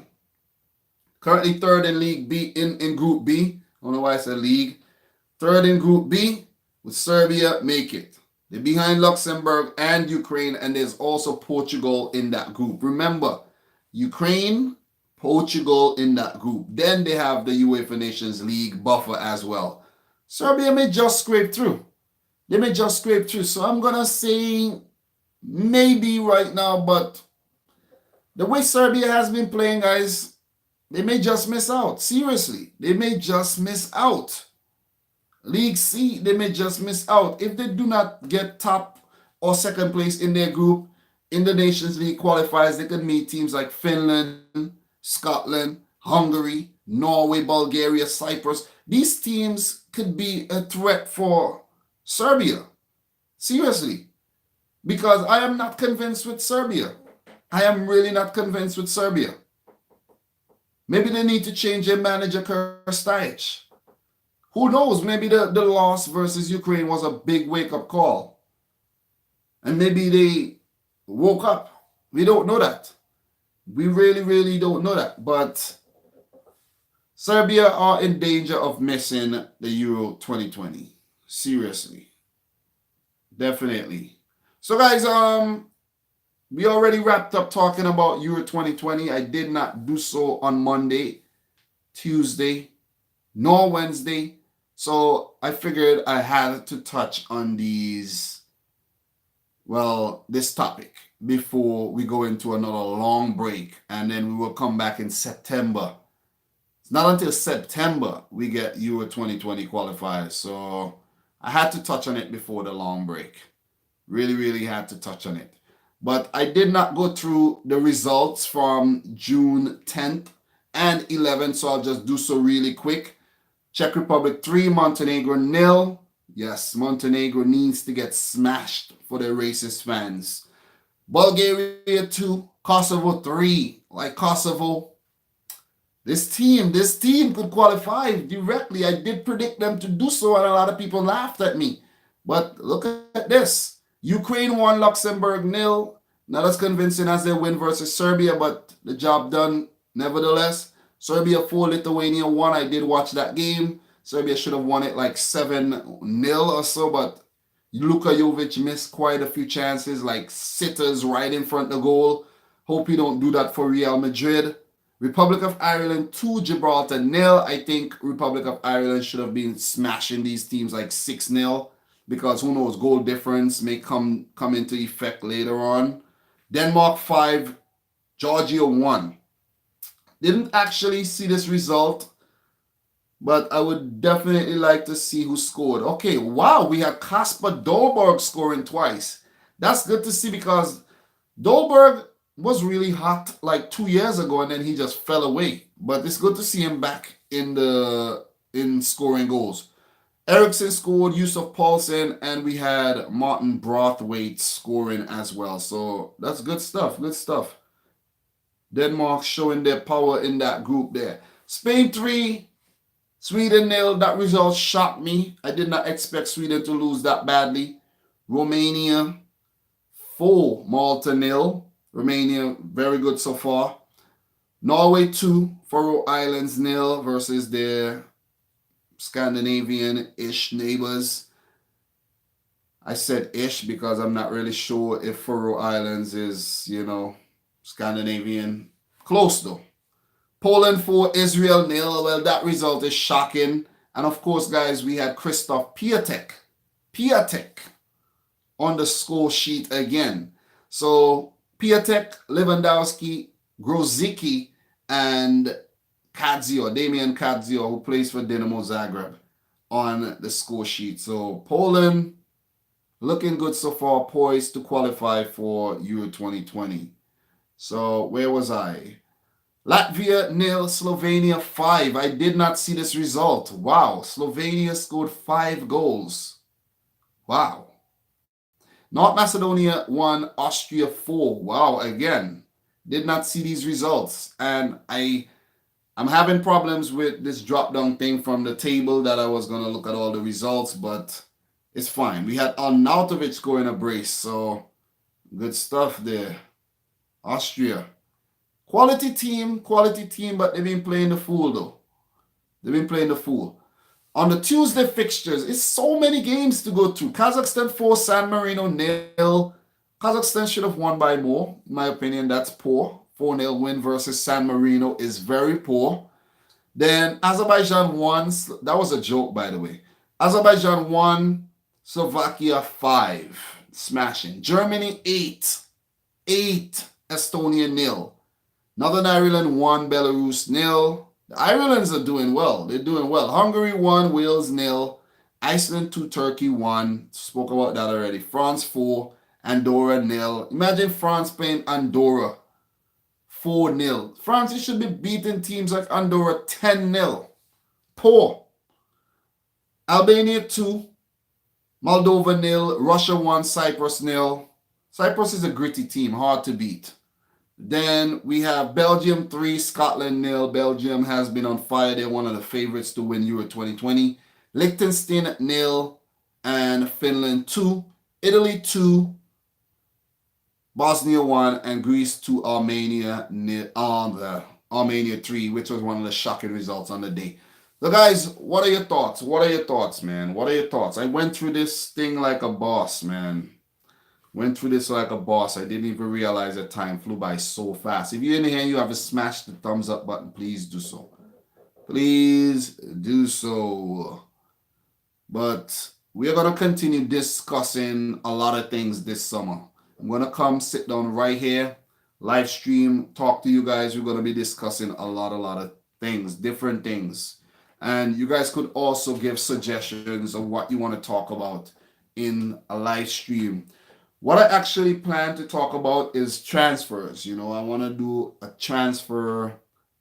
Currently third in League B, in Group B. I don't know why I said league. Third in Group B. Will Serbia make it? They're behind Luxembourg and Ukraine, and there's also Portugal in that group. Remember, Ukraine, Portugal in that group. Then they have the UEFA Nations League buffer as well. Serbia may just scrape through. They may just scrape through. So I'm going to say maybe right now, but the way Serbia has been playing, guys, they may just miss out. Seriously, they may just miss out. League C, they may just miss out. If they do not get top or second place in their group, in the Nations League qualifiers, they could meet teams like Finland, Scotland, Hungary, Norway, Bulgaria, Cyprus. These teams could be a threat for Serbia. Seriously. Because I am not convinced with Serbia. I am really not convinced with Serbia. Maybe they need to change their manager, Krstajic. Who knows? Maybe the loss versus Ukraine was a big wake-up call. And maybe they woke up. We don't know that. We really, really don't know that. But Serbia are in danger of missing the Euro 2020. Seriously. Definitely. So guys, we already wrapped up talking about Euro 2020. I did not do so on Monday, Tuesday, nor Wednesday. So I figured I had to touch on this topic before we go into another long break. And then we will come back in September. It's not until September we get Euro 2020 qualifiers. So I had to touch on it before the long break. Really, really had to touch on it. But I did not go through the results from June 10th and 11th, so I'll just do so really quick. Czech Republic 3, Montenegro 0. Yes, Montenegro needs to get smashed for the racist fans. Bulgaria 2, Kosovo 3. Like Kosovo, this team could qualify directly. I did predict them to do so, and a lot of people laughed at me. But look at this. Ukraine 1, Luxembourg 0. Not as convincing as their win versus Serbia, but the job done nevertheless. Serbia 4, Lithuania 1. I did watch that game. Serbia should have won it like 7-0 or so, but Luka Jovic missed quite a few chances, like sitters right in front of the goal. Hope he don't do that for Real Madrid. Republic of Ireland 2, Gibraltar 0. I think Republic of Ireland should have been smashing these teams like 6-0, because who knows, goal difference may come into effect later on. Denmark 5, Georgia 1. Didn't actually see this result, but I would definitely like to see who scored. Okay, wow, we had Kasper Dolberg scoring twice. That's good to see, because Dolberg was really hot like 2 years ago, and then he just fell away. But it's good to see him back in scoring goals. Eriksson scored, Yusuf Paulsen, and we had Martin Braithwaite scoring as well. So that's good stuff, good stuff. Denmark showing their power in that group there. Spain 3, Sweden 0. That result shocked me. I did not expect Sweden to lose that badly. Romania 4, Malta 0. Romania very good so far. Norway 2, Faroe Islands 0 versus their Scandinavian-ish neighbors. I said ish because I'm not really sure if Faroe Islands is, Scandinavian. Close though. Poland 4, Israel 0. Well, that result is shocking. And of course, guys, we had Krzysztof Piatek on the score sheet again. So Piatek, Lewandowski, Grozicki, and Damian Kadzio, who plays for Dinamo Zagreb, on the score sheet. So Poland looking good so far, poised to qualify for Euro 2020. So where was I? Latvia 0, Slovenia 5. I did not see this result. Wow, Slovenia scored 5 goals. Wow. North Macedonia 1, Austria 4. Wow, again, did not see these results. And I'm having problems with this drop-down thing from the table that I was going to look at all the results, but it's fine. We had Arnautovic scoring a brace, so good stuff there. Austria. Quality team, but they've been playing the fool, though. They've been playing the fool. On the Tuesday fixtures, it's so many games to go through. Kazakhstan 4, San Marino 0. Kazakhstan should have won by more. In my opinion, that's poor. 4-0 win versus San Marino is very poor. Then Azerbaijan 1. That was a joke, by the way. Azerbaijan 1, Slovakia 5. Smashing. Germany 8. Estonia 0. Northern Ireland 1, Belarus 0. The Irelands are doing well. They're doing well. Hungary 1, Wales 0. Iceland 2, Turkey 1. Spoke about that already. France 4, Andorra 0. Imagine France playing Andorra 4-0. France should be beating teams like Andorra 10-0. Poor. Albania 2, Moldova 0. Russia 1, Cyprus 0. Cyprus is a gritty team, hard to beat. Then we have Belgium 3, Scotland 0. Belgium has been on fire. They're one of the favorites to win Euro 2020. Liechtenstein 0 and Finland 2. Italy 2, Bosnia 1, and Greece 2, Armenia on the Armenia 3, which was one of the shocking results on the day. So guys, what are your thoughts? What are your thoughts, man? What are your thoughts? I went through this thing like a boss, man. Went through this like a boss. I didn't even realize that time flew by so fast. If you're in here and you haven't smashed the thumbs up button, please do so. Please do so. But we're going to continue discussing a lot of things this summer. I'm going to come sit down right here, live stream, talk to you guys. We're going to be discussing a lot of things, different things. And you guys could also give suggestions of what you want to talk about in a live stream. What I actually plan to talk about is transfers. You know, I want to do a transfer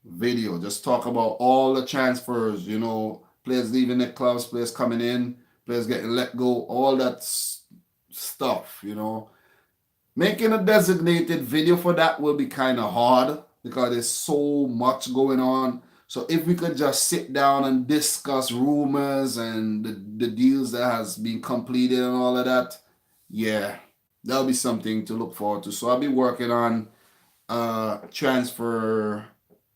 video. Just talk about all the transfers, you know, players leaving the clubs, players coming in, players getting let go, all that stuff, you know. Making a designated video for that will be kind of hard because there's so much going on. So if we could just sit down and discuss rumors and the deals that has been completed and all of that, yeah, that'll be something to look forward to. So I'll be working on transfer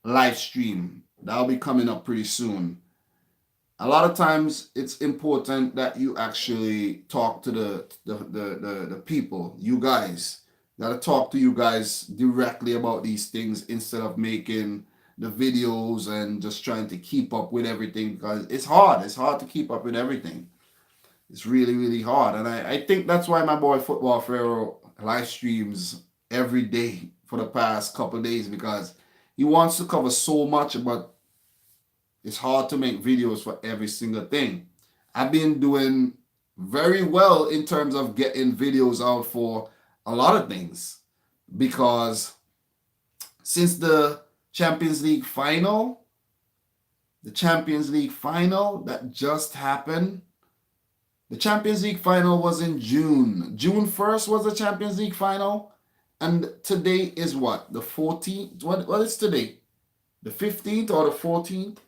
live stream. That'll be coming up pretty soon. A lot of times it's important that you actually talk to the people, you guys. You gotta talk to you guys directly about these things instead of making the videos and just trying to keep up with everything, because it's hard. It's hard to keep up with everything. It's really, really hard. And I think that's why my boy Football Pharaoh live streams every day for the past couple of days, because he wants to cover so much, but it's hard to make videos for every single thing. I've been doing very well in terms of getting videos out for a lot of things, because since the Champions League final that just happened, the Champions League final was in June. June 1st was the Champions League final. And today is what? The 14th? What is today? The 15th or the 14th?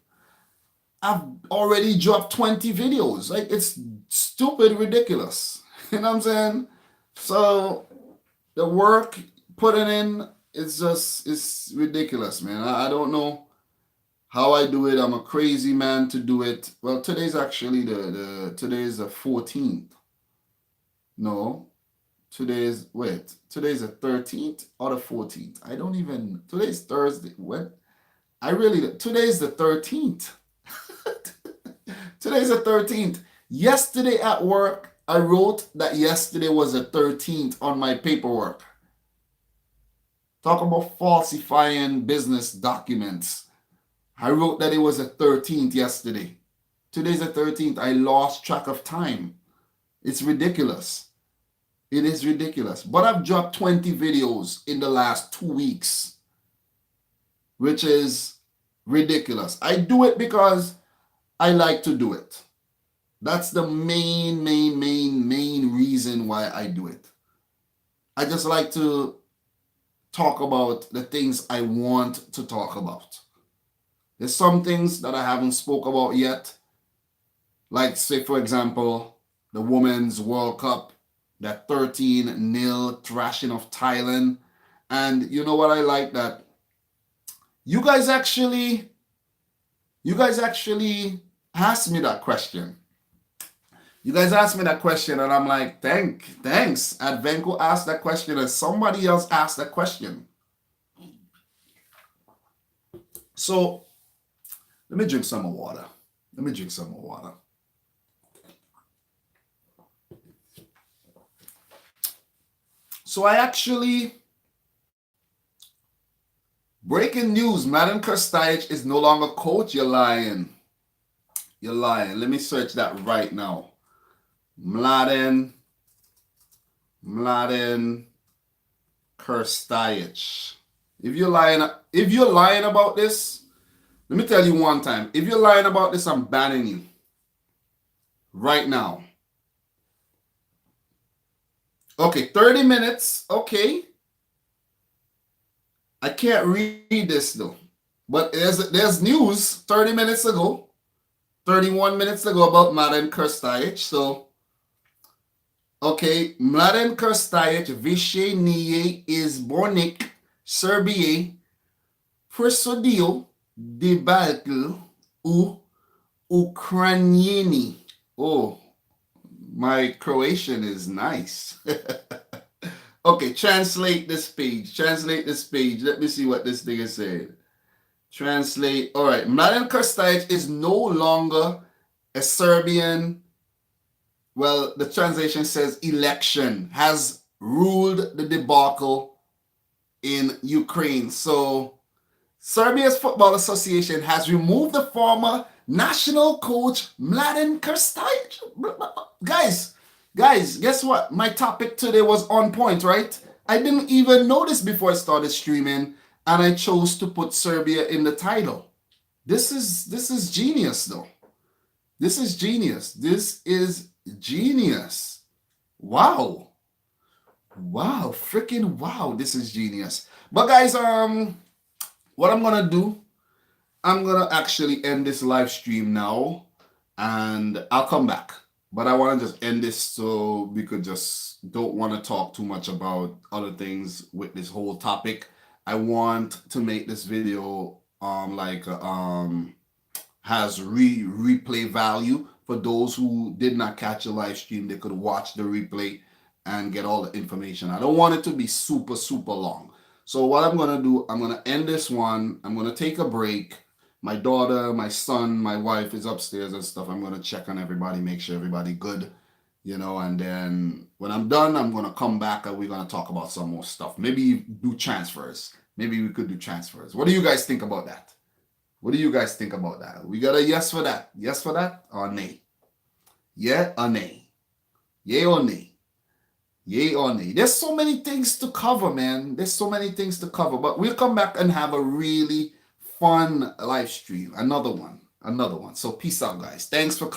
I've already dropped 20 videos. Like, it's stupid ridiculous. You know what I'm saying? So the work putting in it's ridiculous, man. I don't know how I do it. I'm a crazy man to do it. Well, today's actually today's the 14th. No, today's the 13th or the 14th. I don't even, today's Thursday. What? Today's the 13th. Today's the 13th. Yesterday at work, I wrote that yesterday was the 13th on my paperwork. Talk about falsifying business documents. I wrote that it was the 13th yesterday. Today's the 13th. I lost track of time. It's ridiculous. It is ridiculous. But I've dropped 20 videos in the last 2 weeks, which is ridiculous. I do it because I like to do it. That's the main reason why I do it. I just like to talk about the things I want to talk about. There's some things that I haven't spoke about yet. Like, say, for example, the Women's World Cup, that 13-0 thrashing of Thailand. And you know what I like? That you guys actually asked me that question. You guys asked me that question, and I'm like, thanks. Advenko asked that question, and somebody else asked that question. So let me drink some more water. So I actually, breaking news, Mladen Krstajic is no longer coach. You're lying. Let me search that right now. Mladen Krstajic. If you're lying about this, let me tell you one time. If you're lying about this, I'm banning you right now. Okay, 30 minutes. Okay. I can't read this though. But there's news 30 minutes ago. 31 minutes to go about Mladen Krstajic. So, okay, Mladen Krstajic više nije izbornik Serbije presudio debacle u Ukrajini. Oh, my Croatian is nice. Okay, translate this page. Translate this page. Let me see what this thing is saying. Translate. All right. Mladen Krstajic is no longer a Serbian. Well, the translation says election has ruled the debacle in Ukraine. So, Serbia's Football Association has removed the former national coach Mladen Krstajic. Guys, guess what? My topic today was on point, right? I didn't even notice before I started streaming, and I chose to put Serbia in the title. This is genius, though. This is genius. This is genius. Wow. Wow, freaking wow. This is genius. But guys, what I'm gonna do, I'm gonna actually end this live stream now, and I'll come back. But I want to just end this so we could just don't want to talk too much about other things with this whole topic. I want to make this video has replay value for those who did not catch a live stream. They could watch the replay and get all the information. I don't want it to be super long. So what I'm gonna do, I'm gonna end this one. I'm gonna take a break. My daughter, my son, my wife is upstairs and stuff. I'm going to check on everybody, make sure everybody good, and then when I'm done, I'm going to come back and we're going to talk about some more stuff. Maybe do transfers. Maybe we could do transfers. What do you guys think about that? What do you guys think about that? We got a yes for that. Yes for that or nay? Yeah or nay? Yay or nay? Yay or nay? There's so many things to cover, man. There's so many things to cover, but we'll come back and have a really fun live stream. Another one. So peace out, guys. Thanks for coming.